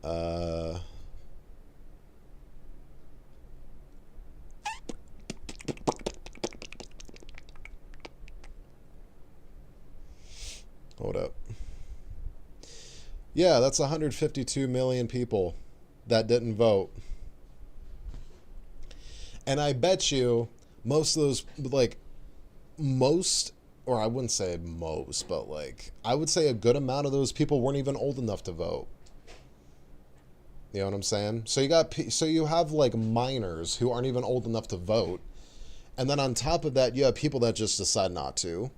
Uh, Hold up. Yeah, that's 152 million people that didn't vote. And I bet you most of those, like, most, or I wouldn't say most, but, like, I would say a good amount of those people weren't even old enough to vote. You know what I'm saying? So you have, like, minors who aren't even old enough to vote. And then on top of that, you have people that just decide not to.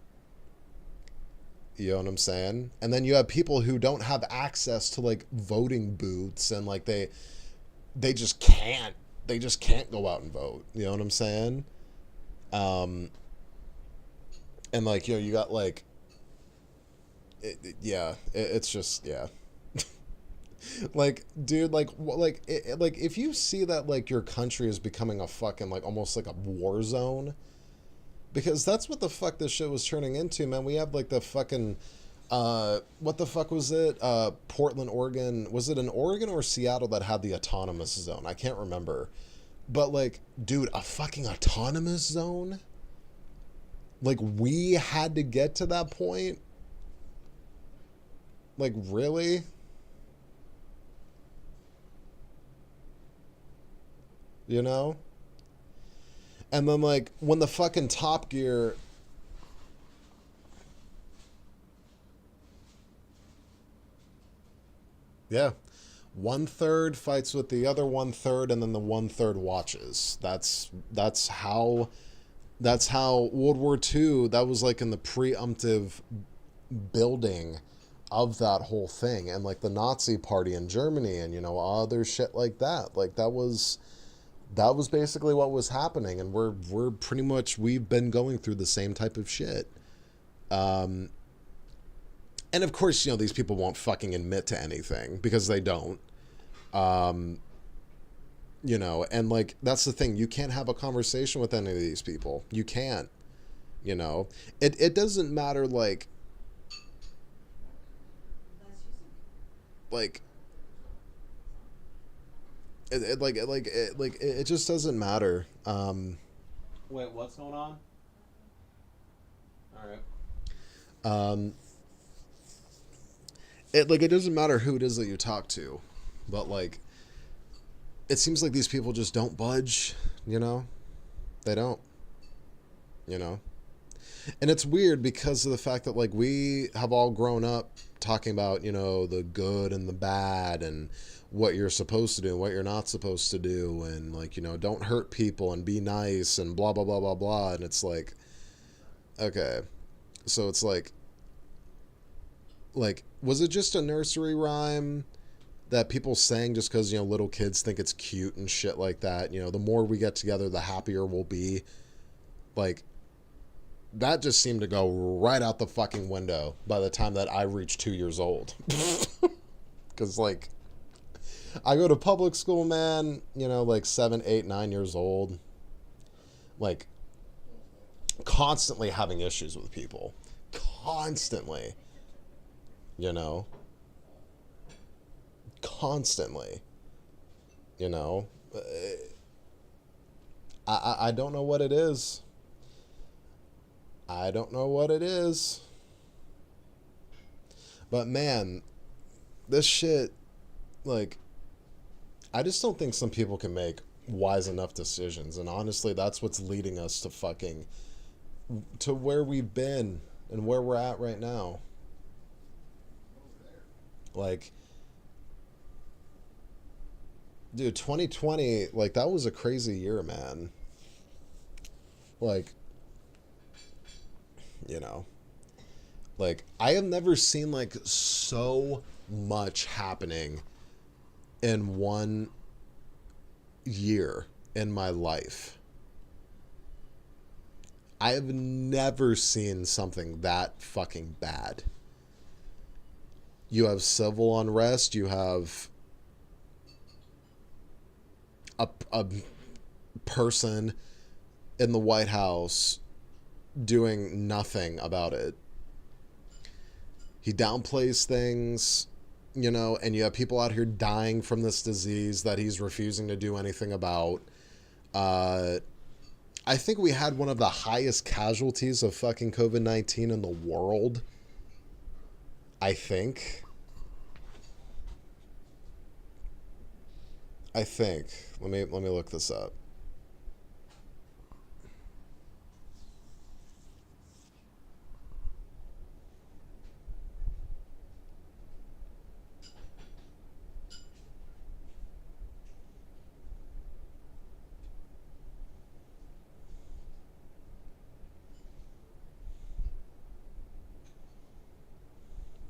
You know what I'm saying? And then you have people who don't have access to, like, voting booths, and, like, they just can't go out and vote. You know what I'm saying? And, like, you know, you got, like, it's just, yeah. Like, dude, like if you see that, like, your country is becoming a fucking, like, almost like a war zone, because that's what the fuck this shit was turning into, man. We have, like, the fucking, what the fuck was it? Portland, Oregon. Was it in Oregon or Seattle that had the autonomous zone? I can't remember. But, like, dude, a fucking autonomous zone? Like, we had to get to that point? Like, really? You know? And then, like, when the fucking Top Gear... Yeah. 1/3 fights with the other 1/3, and then the 1/3 watches. That's how World War II, that was, like, in the preemptive building of that whole thing. And, like, the Nazi party in Germany and, you know, other shit like that. Like, that was basically what was happening, and we're pretty much, we've been going through the same type of shit. And of course, you know, these people won't fucking admit to anything because they don't. You know, and, like, that's the thing. You can't have a conversation with any of these people. You can't. You know, it doesn't matter, like like it just doesn't matter. Wait, what's going on? All right. Um, it doesn't matter who it is that you talk to, but, like, it seems like these people just don't budge. You know, they don't. You know, and it's weird because of the fact that, like, we have all grown up talking about, you know, the good and the bad and what you're supposed to do and what you're not supposed to do, and, like, you know, don't hurt people and be nice and blah blah blah blah blah. And it's like, okay, so it's like, was it just a nursery rhyme that people sang just because, you know, little kids think it's cute and shit like that? You know, the more we get together, the happier we'll be. Like, that just seemed to go right out the fucking window by the time that I reached 2 years old. Because, like, I go to public school, man, you know, like 7, 8, 9 years old. Like, constantly having issues with people. Constantly. You know? Constantly. You know? I don't know what it is. I don't know what it is. But, man, this shit, like, I just don't think some people can make wise enough decisions. And honestly, that's what's leading us to fucking, to where we've been and where we're at right now. Like, dude, 2020, like, that was a crazy year, man. Like, you know, like, I have never seen, like, so much happening in one year in my life. I have never seen something that fucking bad. You have civil unrest, you have a person in the White House doing nothing about it. He downplays things, you know, and you have people out here dying from this disease that he's refusing to do anything about. I think we had one of the highest casualties of fucking COVID-19 in the world. I think. Let me look this up.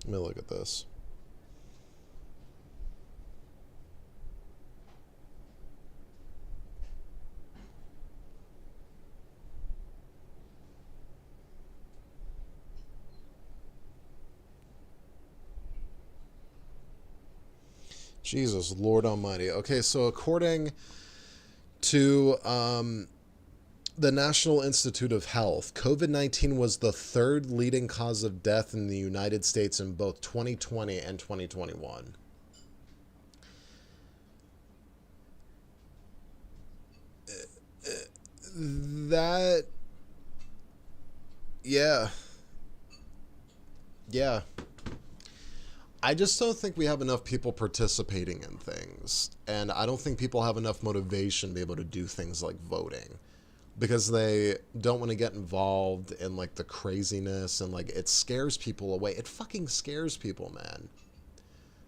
Let me look at this. Jesus, Lord Almighty. Okay, so according to the National Institute of Health, COVID-19 was the third leading cause of death in the United States in both 2020 and 2021. That, yeah. Yeah. I just don't think we have enough people participating in things. And I don't think people have enough motivation to be able to do things like voting. Because they don't want to get involved in, like, the craziness and, like, it scares people away. It fucking scares people, man.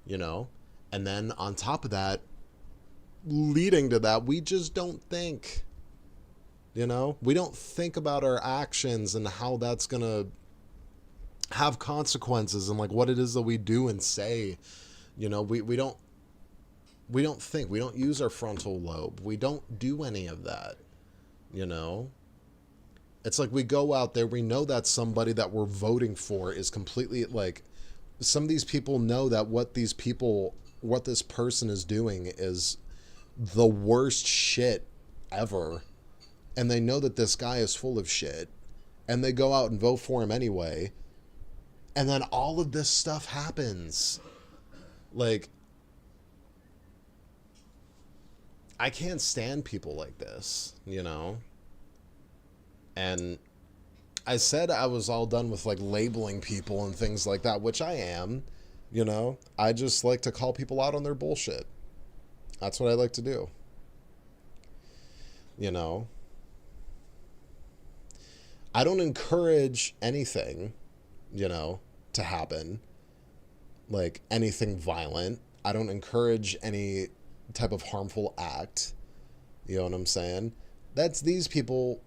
You know? And then on top of that, leading to that, we just don't think. You know? We don't think about our actions and how that's going to have consequences and, like, what it is that we do and say. You know, we don't think. We don't use our frontal lobe. We don't do any of that. You know, it's like we go out there, we know that somebody that we're voting for is completely, like, some of these people know that what this person is doing is the worst shit ever. And they know that this guy is full of shit, and they go out and vote for him anyway. And then all of this stuff happens. Like, I can't stand people like this, you know? And I said I was all done with, like, labeling people and things like that, which I am, you know? I just like to call people out on their bullshit. That's what I like to do. You know? I don't encourage anything, you know, to happen. Like, anything violent. I don't encourage any type of harmful act. You know what I'm saying? That's these people,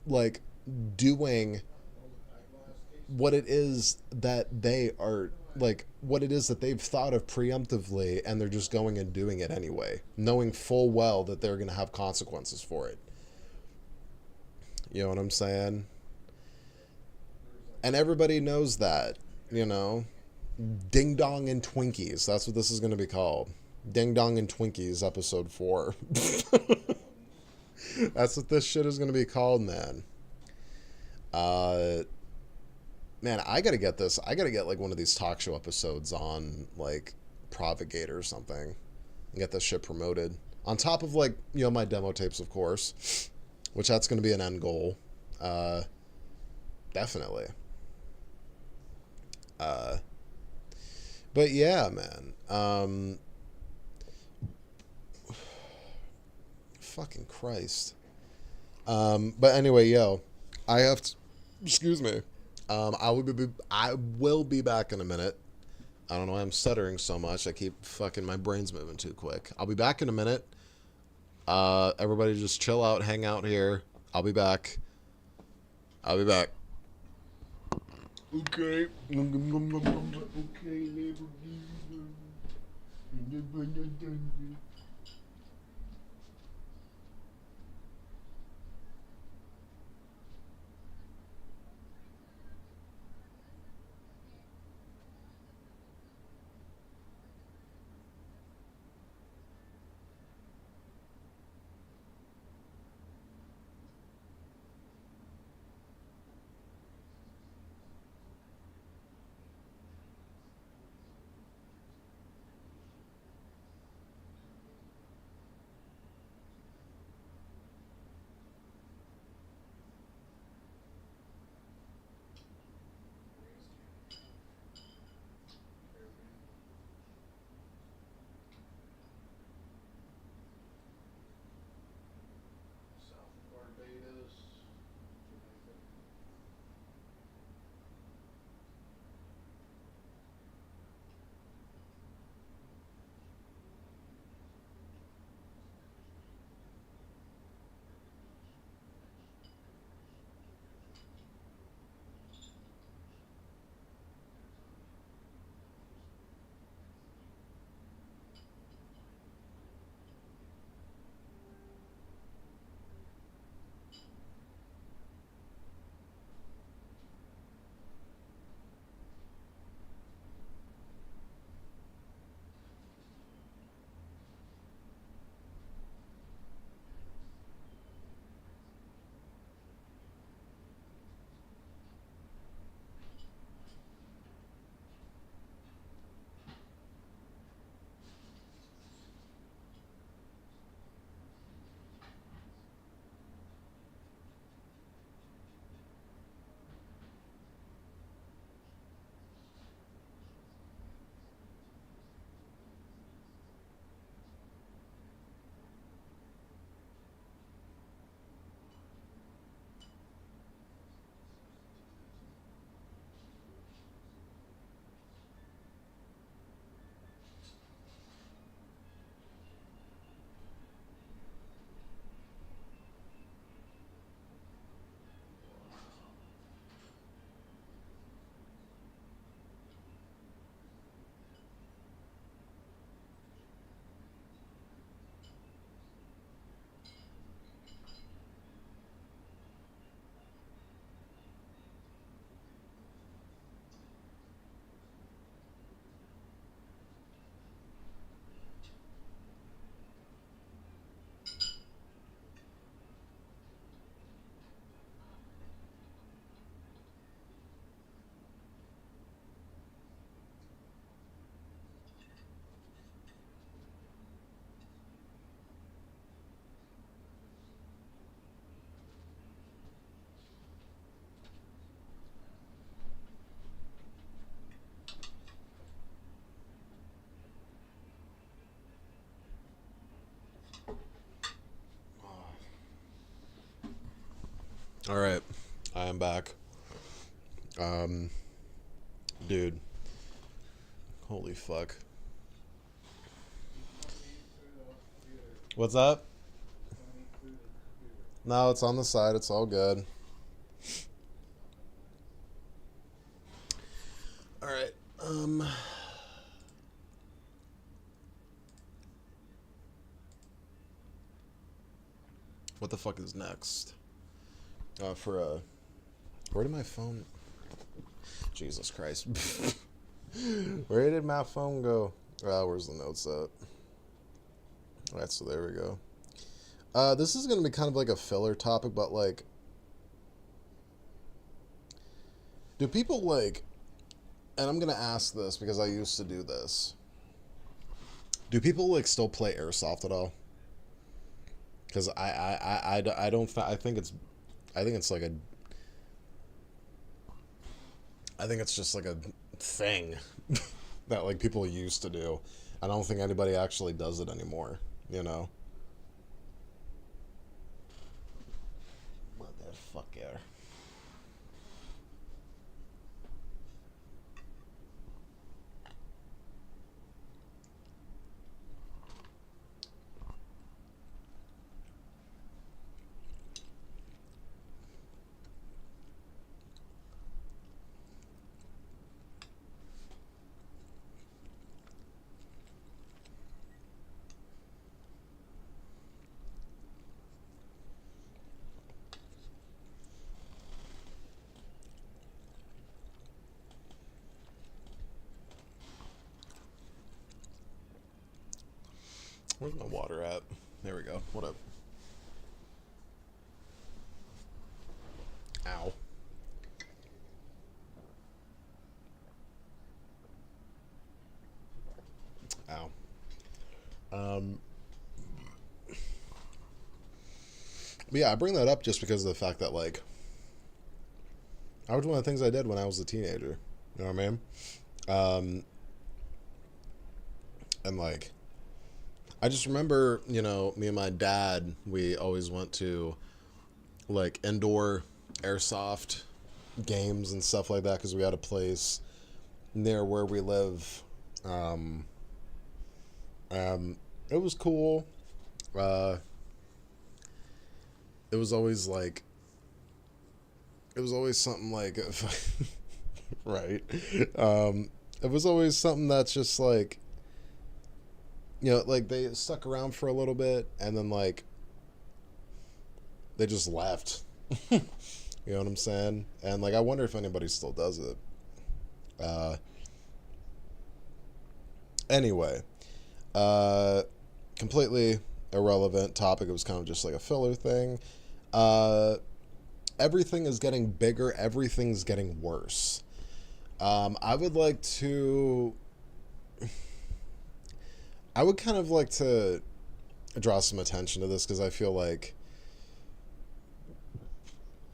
like, doing what it is that they are, like, what it is that they've thought of preemptively, and they're just going and doing it anyway, knowing full well that they're going to have consequences for it. You know what I'm saying? And everybody knows that, you know? Ding Dong and Twinkies. That's what this is going to be called. Ding Dong and Twinkies, episode 4. That's what this shit is going to be called, man. Man, I got to get this. I got to get, like, one of these talk show episodes on, like, Propagate or something. And get this shit promoted. On top of, like, you know, my demo tapes, of course. Which that's going to be an end goal. Definitely. But yeah, man. Fucking Christ. But anyway, yo, I have to, excuse me. I will be back in a minute. I don't know why I'm stuttering so much. I keep fucking, my brain's moving too quick. I'll be back in a minute. Everybody just chill out, hang out here. I'll be back. I'll be back. Okay. Okay, All right, I am back. Um, dude, holy fuck. What's up? No, it's on the side. It's all good. All right. What the fuck is next? Where did my phone? Jesus Christ. Where did my phone go? Where's the notes at? All right, so there we go. This is gonna be kind of like a filler topic, but like, do people like? And I'm gonna ask this because I used to do this. Do people like still play airsoft at all? Because I don't I think it's like a I think it's just like a thing that like people used to do. I don't think anybody actually does it anymore. You know. Motherfucker. Where's my water at? There we go. What up? Ow. Ow. But yeah, I bring that up just because of the fact that like that was one of the things I did when I was a teenager. You know what I mean? Um, and like I just remember, you know, me and my dad, we always went to like indoor airsoft games and stuff like that because we had a place near where we live. Um, it was cool. Uh, it was always like, it was always something like, right. It was always something that's just like, you know, like they stuck around for a little bit and then like they just left. You know what I'm saying? And like I wonder if anybody still does it. Uh, anyway, uh, completely irrelevant topic. It was kind of just like a filler thing. Uh, everything is getting bigger. Everything's getting worse. I would like to. I would kind of like to draw some attention to this because I feel like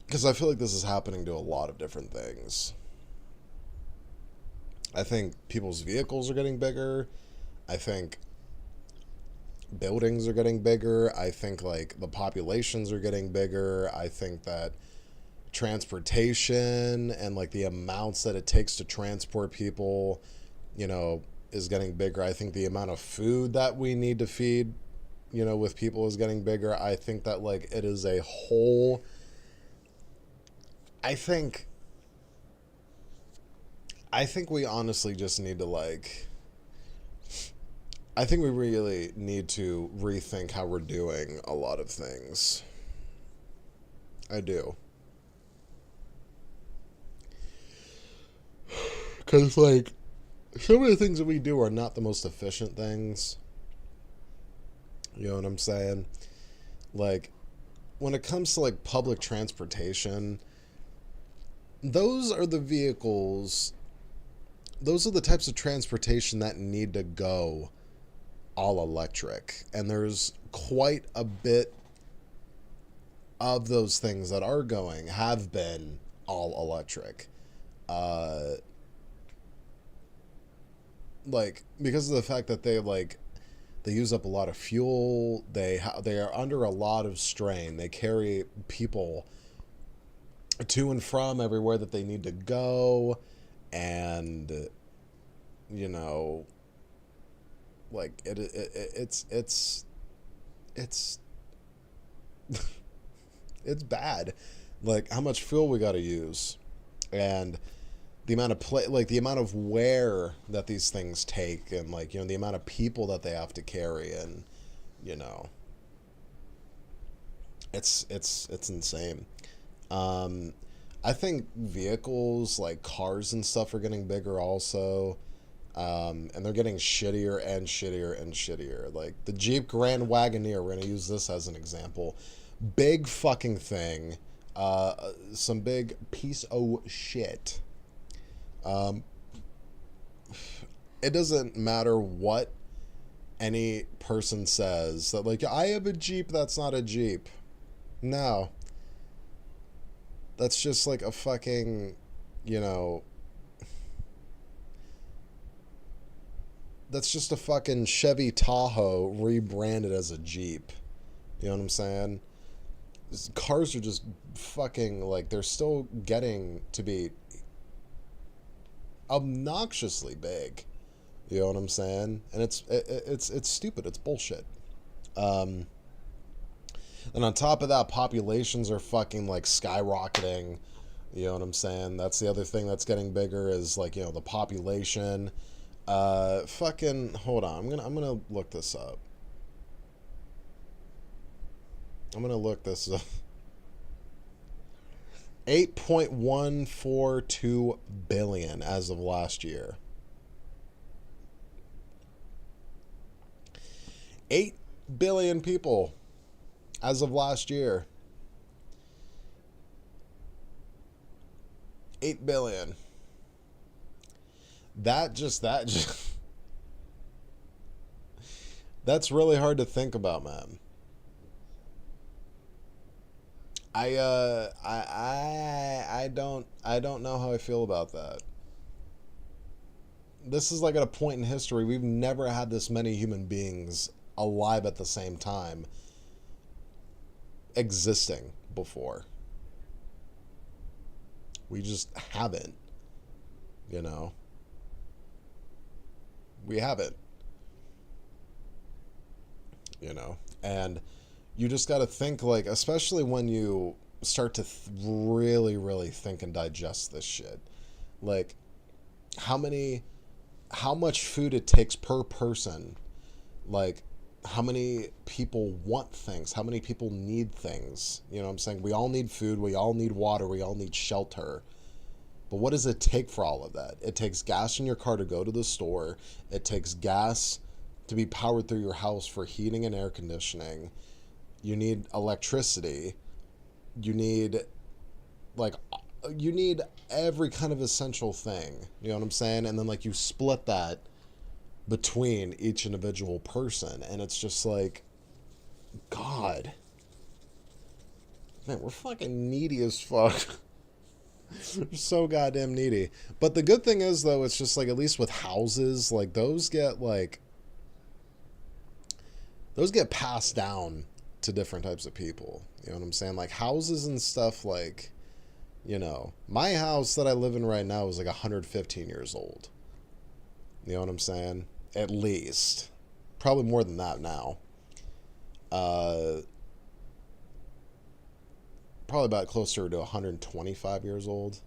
this is happening to a lot of different things. I think people's vehicles are getting bigger. I think buildings are getting bigger. I think like the populations are getting bigger. I think that transportation and like the amounts that it takes to transport people, you know, is getting bigger. I think the amount of food that we need to feed, you know, with people is getting bigger. I think that like it is a whole I think I think we honestly just need to like I think we really need to rethink how we're doing a lot of things. I do. Cuz like some of the things that we do are not the most efficient things. You know what I'm saying? Like when it comes to like public transportation, those are the vehicles, those are the types of transportation that need to go all electric. And there's quite a bit of those things that are going, have been all electric. Uh, like, because of the fact that they use up a lot of fuel, they are under a lot of strain. They carry people to and from everywhere that they need to go, and you know, like it's it's bad. Like how much fuel we got to use, and the amount of like the amount of wear that these things take, and like the amount of people that they have to carry, and you know, it's insane. Um, I think vehicles like cars and stuff are getting bigger also. And they're getting shittier and shittier and shittier. Like the Jeep Grand Wagoneer, we're gonna use this as an example. Big fucking thing. Some big piece of shit. Um, it doesn't matter what any person says that like I have a Jeep. That's not a Jeep. No, that's just like a fucking, you know, that's just a fucking Chevy Tahoe rebranded as a Jeep. You know what I'm saying? Cars are just fucking like they're still getting to be obnoxiously big. You know what I'm saying? And it's stupid. It's bullshit. Um, and on top of that, populations are fucking like skyrocketing. You know what I'm saying? That's the other thing that's getting bigger is like the population. Fucking hold on. I'm gonna look this up. I'm gonna look this up. 8.142 billion as of last year. 8 billion people as of last year. 8 billion. That just that's really hard to think about, man. I don't know how I feel about that. This is like at a point in history we've never had this many human beings alive at the same time existing before. We just haven't, you know. We haven't, and you just got to think like, especially when you start to really really think and digest this shit, like how many how much food it takes per person, like how many people want things, how many people need things. You know what I'm saying? We all need food, we all need water, we all need shelter. But what does it take for all of that? It takes gas in your car to go to the store. It takes gas to be powered through your house for heating and air conditioning. You need electricity. You need like you need every kind of essential thing. You know what I'm saying? And then like you split that between each individual person, and it's just like, God, man, we're fucking needy as fuck. We're so goddamn needy. But the good thing is though, it's just like at least with houses, like those get passed down to different types of people. You know what I'm saying? Like houses and stuff, like, my house that I live in right now is like 115 years old. You know what I'm saying? At least. Probably more than that now. Probably about closer to 125 years old.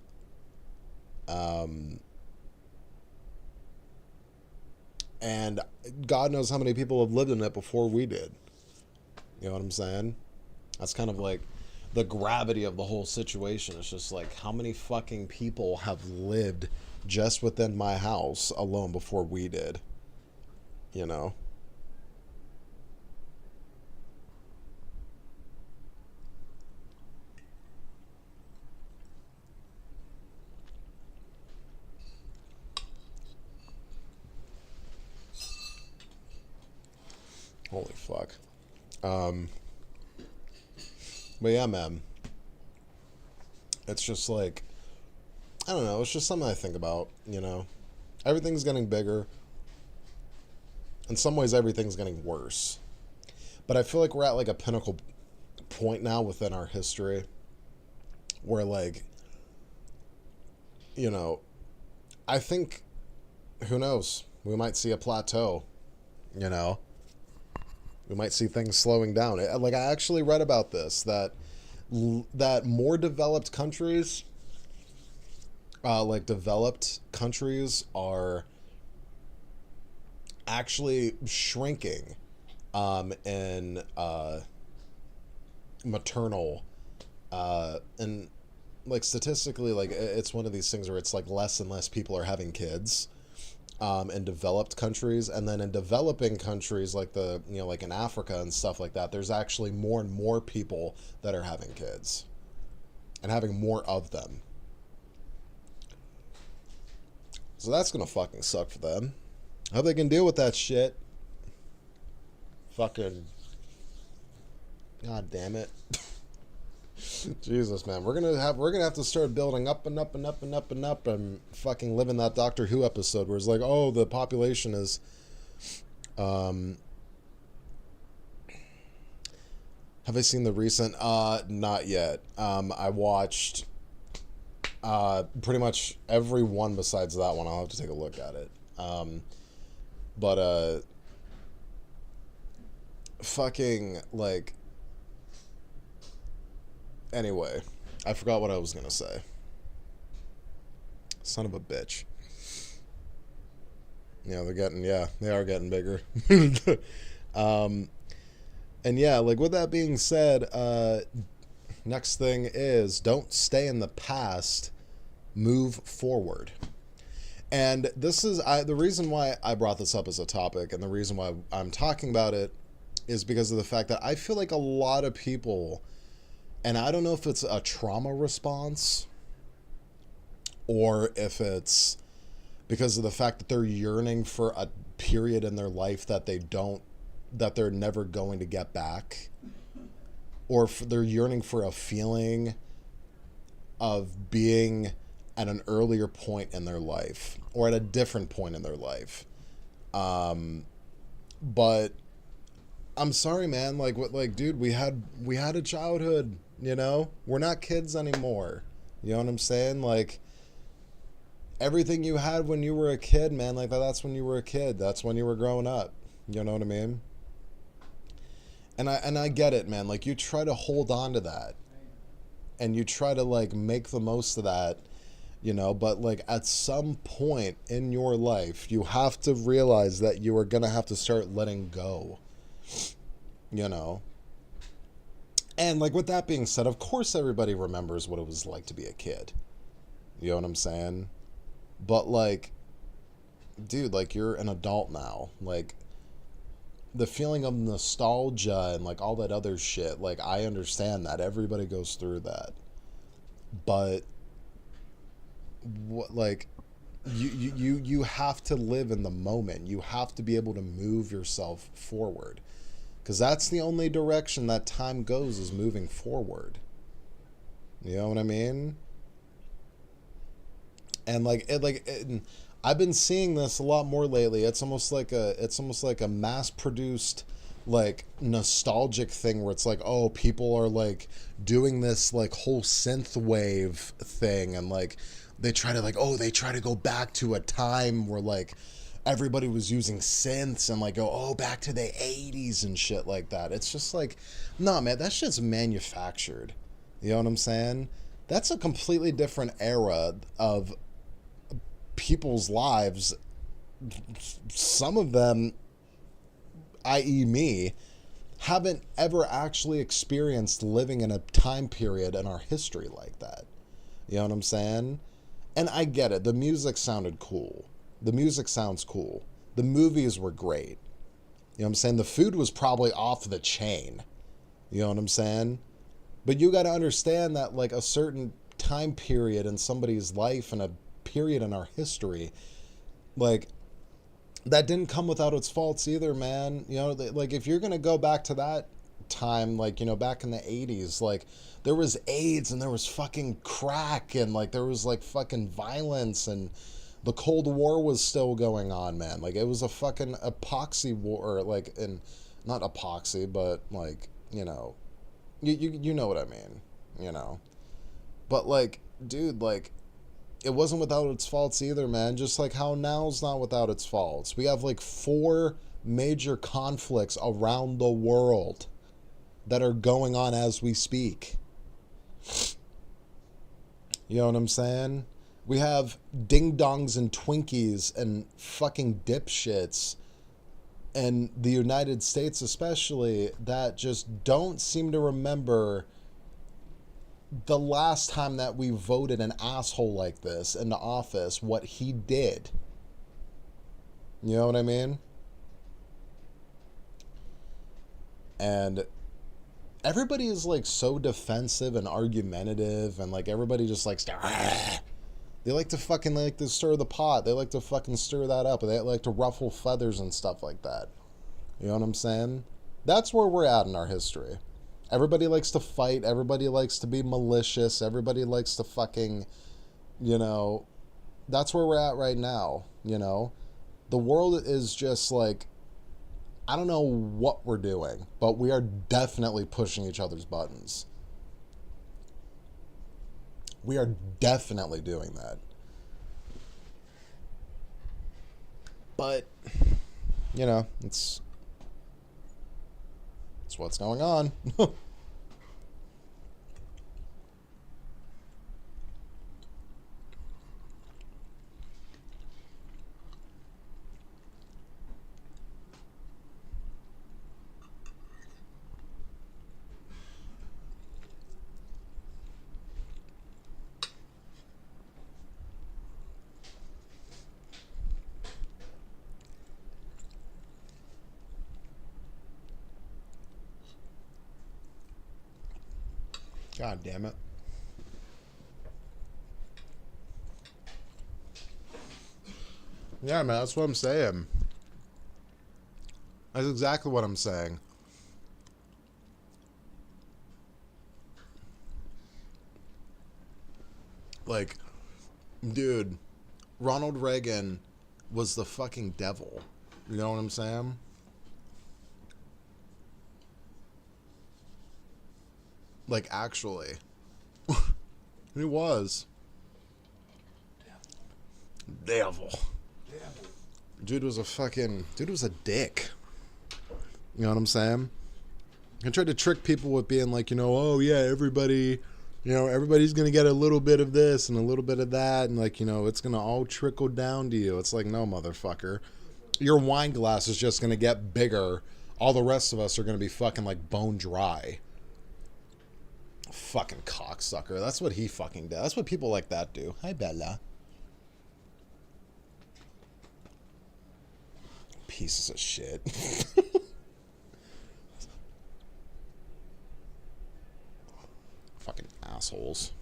And God knows how many people have lived in it before we did. You know what I'm saying? That's kind of like the gravity of the whole situation. It's just like how many fucking people have lived just within my house alone before we did. You know? Holy fuck. Um, but yeah, man. It's just like, I don't know. It's just something I think about, Everything's getting bigger. In some ways, everything's getting worse. But I feel like we're at like a pinnacle point now within our history where like, you know, I think, who knows, we might see a plateau, you know, we might see things slowing down. Like I actually read about this, that more developed countries, like developed countries are actually shrinking in maternal and like statistically, like it's one of these things where it's like less and less people are having kids in developed countries, and then in developing countries like the, you know, like in Africa and stuff like that, there's actually more and more people that are having kids and having more of them. So that's gonna fucking suck for them. I hope they can deal with that shit. Fucking god damn it. Jesus, man, we're gonna have to start building up and up and up and up and up and fucking living that Doctor Who episode where it's like, oh, the population is, have I seen the recent? Not yet. I watched, pretty much every one besides that one. I'll have to take a look at it. But fucking like. Anyway, I forgot what I was gonna say. Son of a bitch. Yeah, they are getting bigger. And yeah, like with that being said, next thing is don't stay in the past, move forward. And this is the reason why I brought this up as a topic, and the reason why I'm talking about it is because of the fact that I feel like a lot of people, and I don't know if it's a trauma response or if it's because of the fact that they're yearning for a period in their life that they're never going to get back, or if they're yearning for a feeling of being at an earlier point in their life or at a different point in their life. But I'm sorry, man. Like, what, like, dude, we had a childhood, you know? We're not kids anymore. You know what I'm saying? Like, everything you had when you were a kid, man, like, that's when you were a kid. That's when you were growing up. You know what I mean? And I get it, man. Like, you try to hold on to that. And you try to, like, make the most of that, you know? But, like, at some point in your life, you have to realize that you are going to have to start letting go. You know? And, like, with that being said, of course everybody remembers what it was like to be a kid. You know what I'm saying? But, like, dude, like, you're an adult now. Like, the feeling of nostalgia and, like, all that other shit, like, I understand that. Everybody goes through that. But, what, like, you have to live in the moment. You have to be able to move yourself forward. Because that's the only direction that time goes, is moving forward. You know what I mean? And I've been seeing this a lot more lately. It's almost like a mass-produced, like, nostalgic thing where it's like, oh, people are like doing this like whole synth wave thing, and like they try to go back to a time where like everybody was using synths and like go, oh, back to the 80s and shit like that. It's just like, nah, man, that shit's manufactured. You know what I'm saying? That's a completely different era of people's lives. Some of them, i.e. me, haven't ever actually experienced living in a time period in our history like that. You know what I'm saying? And I get it. The music sounded cool. The music sounds cool. The movies were great. You know what I'm saying? The food was probably off the chain. You know what I'm saying? But you got to understand that, like, a certain time period in somebody's life and a period in our history, like, that didn't come without its faults either, man. You know, like, if you're going to go back to that time, like, you know, back in the 80s, like, there was AIDS and there was fucking crack and, like, there was, like, fucking violence, and the Cold War was still going on, man. Like, it was a fucking epoxy war, like, and not epoxy, but, like, you know, you know what I mean, you know. But like, dude, like, it wasn't without its faults either, man. Just like how now's not without its faults. We have like 4 major conflicts around the world that are going on as we speak. You know what I'm saying? We have ding-dongs and Twinkies and fucking dipshits in the United States especially that just don't seem to remember the last time that we voted an asshole like this into office, what he did. You know what I mean? And everybody is like so defensive and argumentative, and like everybody just likes to they like to fucking like to stir the pot. They like to fucking stir that up. They like to ruffle feathers and stuff like that. You know what I'm saying? That's where we're at in our history. Everybody likes to fight. Everybody likes to be malicious. Everybody likes to fucking, you know, that's where we're at right now, you know? The world is just like, I don't know what we're doing, but we are definitely pushing each other's buttons. We are definitely doing that. But, you know, it's what's going on. God damn it. Yeah, man, that's what I'm saying. That's exactly what I'm saying. Like, dude, Ronald Reagan was the fucking devil. You know what I'm saying? Like, actually. He was. Devil. Dude was a dick. You know what I'm saying? He tried to trick people with being like, you know, oh yeah, everybody, you know, everybody's going to get a little bit of this and a little bit of that. And like, you know, it's going to all trickle down to you. It's like, no, motherfucker. Your wine glass is just going to get bigger. All the rest of us are going to be fucking like bone dry. Fucking cocksucker. That's what he fucking does. That's what people like that do. Hi, Bella. Pieces of shit. Fucking assholes.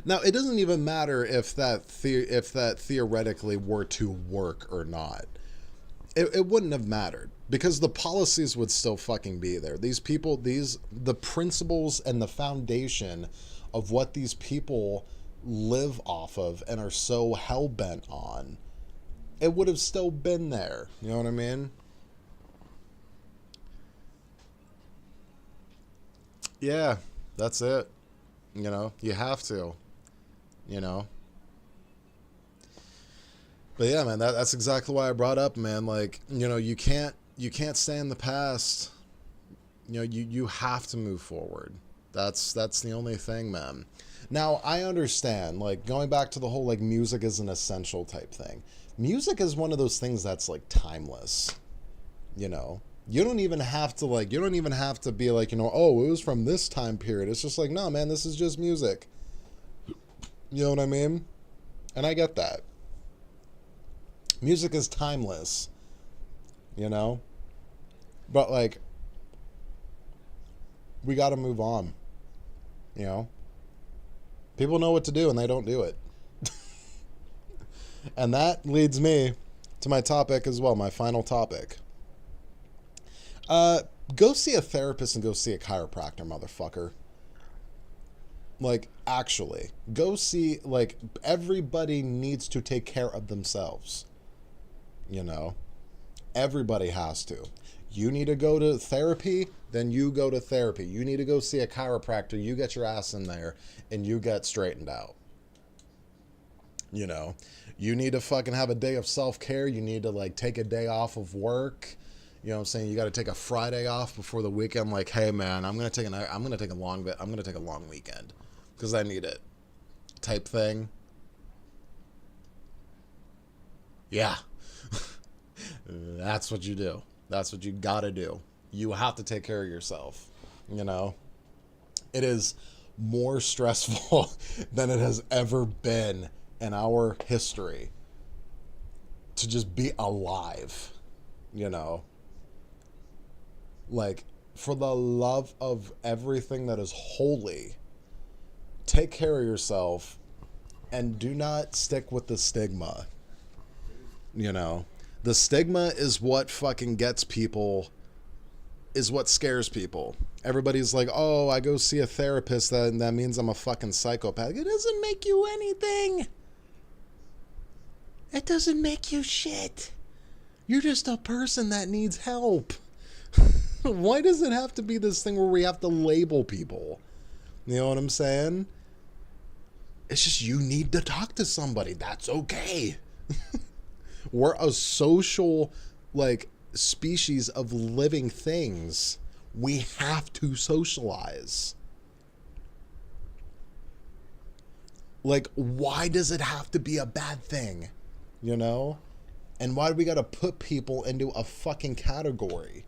Now, it doesn't even matter if that theoretically were to work or not. It wouldn't have mattered because the policies would still fucking be there. These people, the principles and the foundation of what these people live off of and are so hell-bent on, it would have still been there. You know what I mean? Yeah, that's it. You know, you have to. You know? But yeah, man, that's exactly why I brought up, man. Like, you know, you can't stay in the past. You know, you have to move forward. That's the only thing, man. Now, I understand, like, going back to the whole, like, music is an essential type thing. Music is one of those things that's, like, timeless. You know? You don't even have to be like, you know, oh, it was from this time period. It's just like, no, man, this is just music. You know what I mean? And I get that. Music is timeless, you know? But, like, we got to move on, you know? People know what to do and they don't do it. And that leads me to my topic as well, my final topic. Go see a therapist and go see a chiropractor, motherfucker. Like, actually. Go see, like, everybody needs to take care of themselves. You know? Everybody has to. You need to go to therapy, then you go to therapy. You need to go see a chiropractor, you get your ass in there and you get straightened out. You know, you need to fucking have a day of self-care. You need to like take a day off of work. You know what I'm saying? You got to take a Friday off before the weekend. Like, hey man, I'm going to take a long weekend because I need it. Type thing. Yeah. That's what you do. That's what you got to do. You have to take care of yourself. You know, it is more stressful than it has ever been in our history to just be alive, you know, like, for the love of everything that is holy, take care of yourself and do not stick with the stigma. You know, the stigma is what fucking gets people, is what scares people. Everybody's like, oh, I go see a therapist, that means I'm a fucking psychopath. It doesn't make you anything. It doesn't make you shit. You're just a person that needs help. Why does it have to be this thing where we have to label people? You know what I'm saying? It's just you need to talk to somebody. That's okay. We're a social, like, species of living things. We have to socialize. Like, why does it have to be a bad thing? You know? And why do we gotta put people into a fucking category?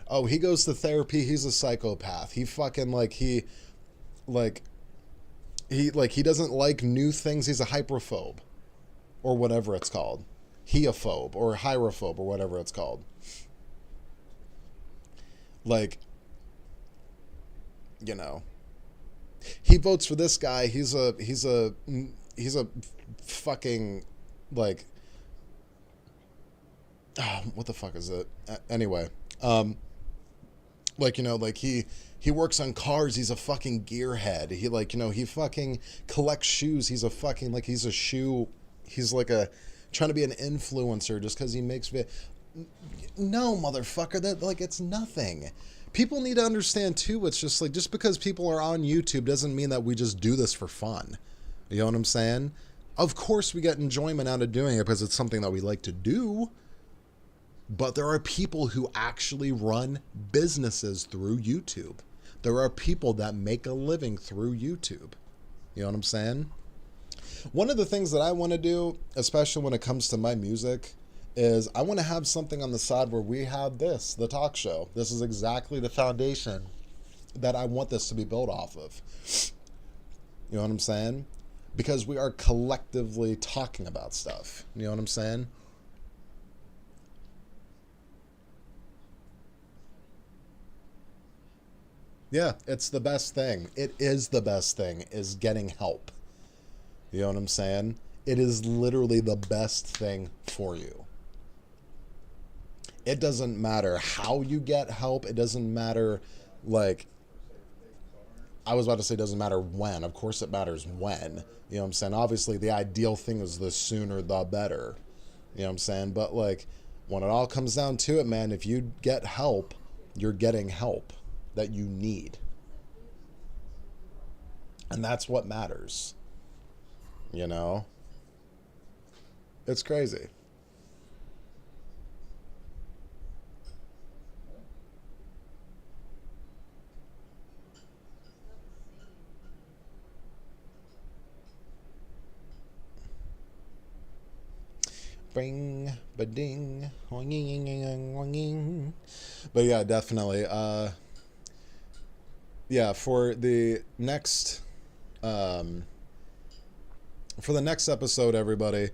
Oh, he goes to therapy, he's a psychopath. He fucking, he doesn't like new things, he's a hyperphobe. Or whatever it's called. Heophobe or hierophobe or whatever it's called. Like, you know, he votes for this guy. He's a fucking, like, oh, what the fuck is it? Anyway, like, you know, like he works on cars. He's a fucking gearhead. He, like, you know, he fucking collects shoes. He's a fucking, like, he's a shoe. He's like trying to be an influencer just because he makes no, motherfucker, that, like, it's nothing. People need to understand too, it's just like, just because people are on YouTube doesn't mean that we just do this for fun. You know what I'm saying? Of course we get enjoyment out of doing it because it's something that we like to do. But there are people who actually run businesses through YouTube. There are people that make a living through YouTube. You know what I'm saying? One of the things that I want to do, especially when it comes to my music, is I want to have something on the side where we have this, the talk show. This is exactly the foundation that I want this to be built off of. You know what I'm saying? Because we are collectively talking about stuff. You know what I'm saying? Yeah, it's the best thing. It is the best thing, is getting help. You know what I'm saying? It is literally the best thing for you. It doesn't matter how you get help. It doesn't matter, like, I was about to say it doesn't matter when. Of course it matters when. You know what I'm saying? Obviously, the ideal thing is the sooner the better. You know what I'm saying? But, like, when it all comes down to it, man, if you get help, you're getting help that you need. And that's what matters. You know? It's crazy. Bring ba ding. But yeah, definitely. Yeah, for the next episode, everybody,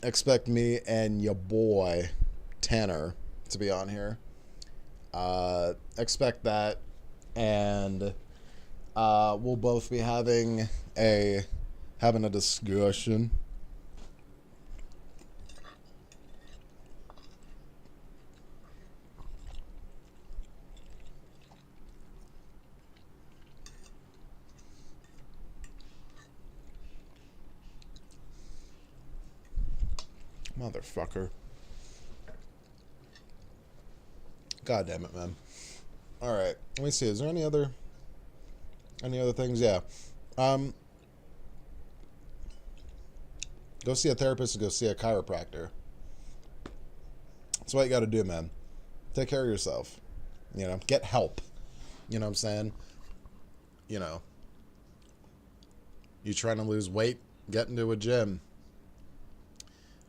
expect me and your boy Tanner to be on here. Expect that, and we'll both be having a discussion. Motherfucker. God damn it, man. All right. Let me see. Is there any other things? Yeah. Go see a therapist and go see a chiropractor. That's what you got to do, man. Take care of yourself. You know, get help. You know what I'm saying? You know, you trying to lose weight, get into a gym.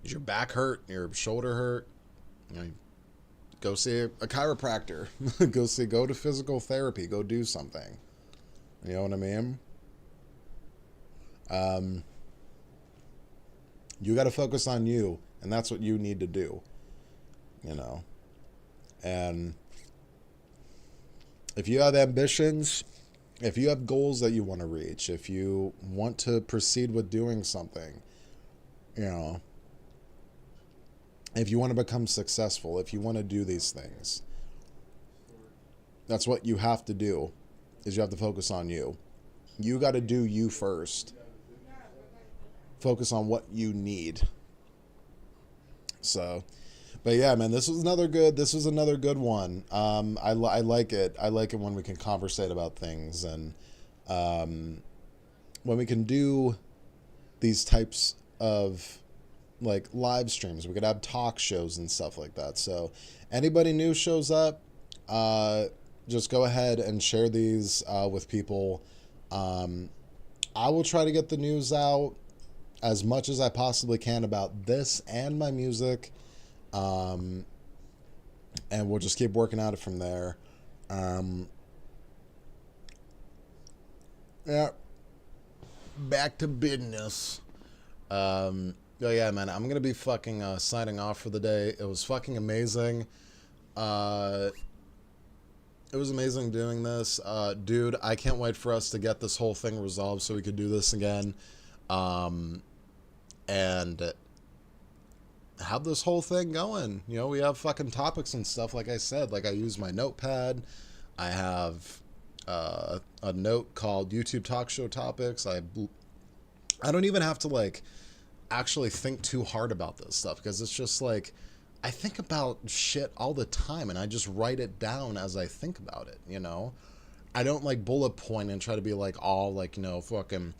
Is your back hurt? Your shoulder hurt? You know, go see a chiropractor. Go to physical therapy. Go do something. You know what I mean? You got to focus on you, and that's what you need to do. You know, and if you have ambitions, if you have goals that you want to reach, if you want to proceed with doing something, you know, if you want to become successful, if you want to do these things, that's what you have to do, is you have to focus on you. You got to do you first. Focus on what you need. So, but yeah, man, this was another good one. I like it. I like it when we can conversate about things, and when we can do these types of like live streams. We could have talk shows and stuff like that. So anybody new shows up, just go ahead and share these with people. I will try to get the news out as much as I possibly can about this and my music. And we'll just keep working at it from there. Yeah. Back to business. Oh yeah, man, I'm gonna be fucking signing off for the day. It was fucking amazing. It was amazing doing this. Dude, I can't wait for us to get this whole thing resolved so we could do this again. And have this whole thing going. You know, we have fucking topics and stuff, like I said. Like, I use my notepad. I have a note called YouTube Talk Show Topics. I don't even have to, like, actually think too hard about this stuff, because it's just, like, I think about shit all the time, and I just write it down as I think about it, you know? I don't, like, bullet point and try to be, like, all, like, you know, fucking,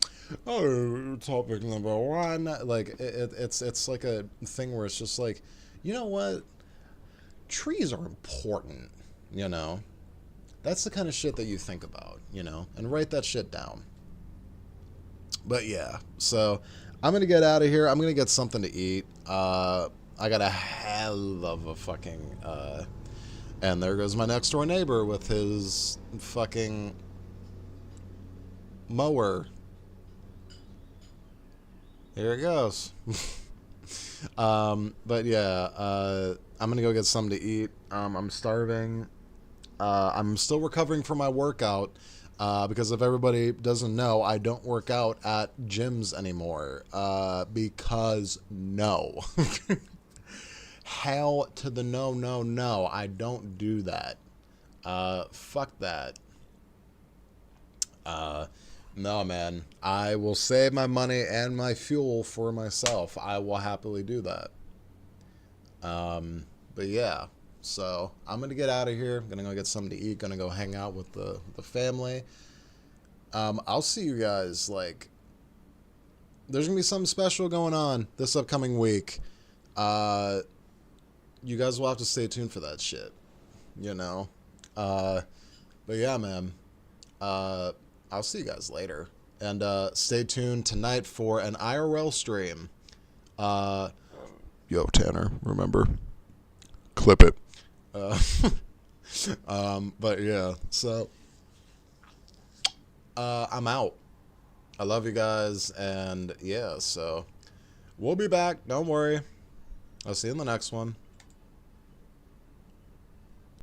oh, topic number one. Like, it's like a thing where it's just like, you know what? Trees are important, you know? That's the kind of shit that you think about, you know? And write that shit down. But, yeah. So, I'm going to get out of here. I'm going to get something to eat. I got a hell of a fucking... and there goes my next door neighbor with his fucking mower. Here it goes. But yeah, I'm gonna go get something to eat. I'm starving. I'm still recovering from my workout, because if everybody doesn't know, I don't work out at gyms anymore, because no. Hell to the no. I don't do that. Fuck that. No, man. I will save my money and my fuel for myself. I will happily do that. But yeah. So, I'm going to get out of here. I'm going to go get something to eat. Going to go hang out with the family. I'll see you guys, like... There's going to be something special going on this upcoming week. You guys will have to stay tuned for that shit, you know? But yeah, man, I'll see you guys later, and, stay tuned tonight for an IRL stream. Yo, Tanner, remember, clip it. But yeah, so, I'm out. I love you guys, and yeah, so, we'll be back, don't worry. I'll see you in the next one.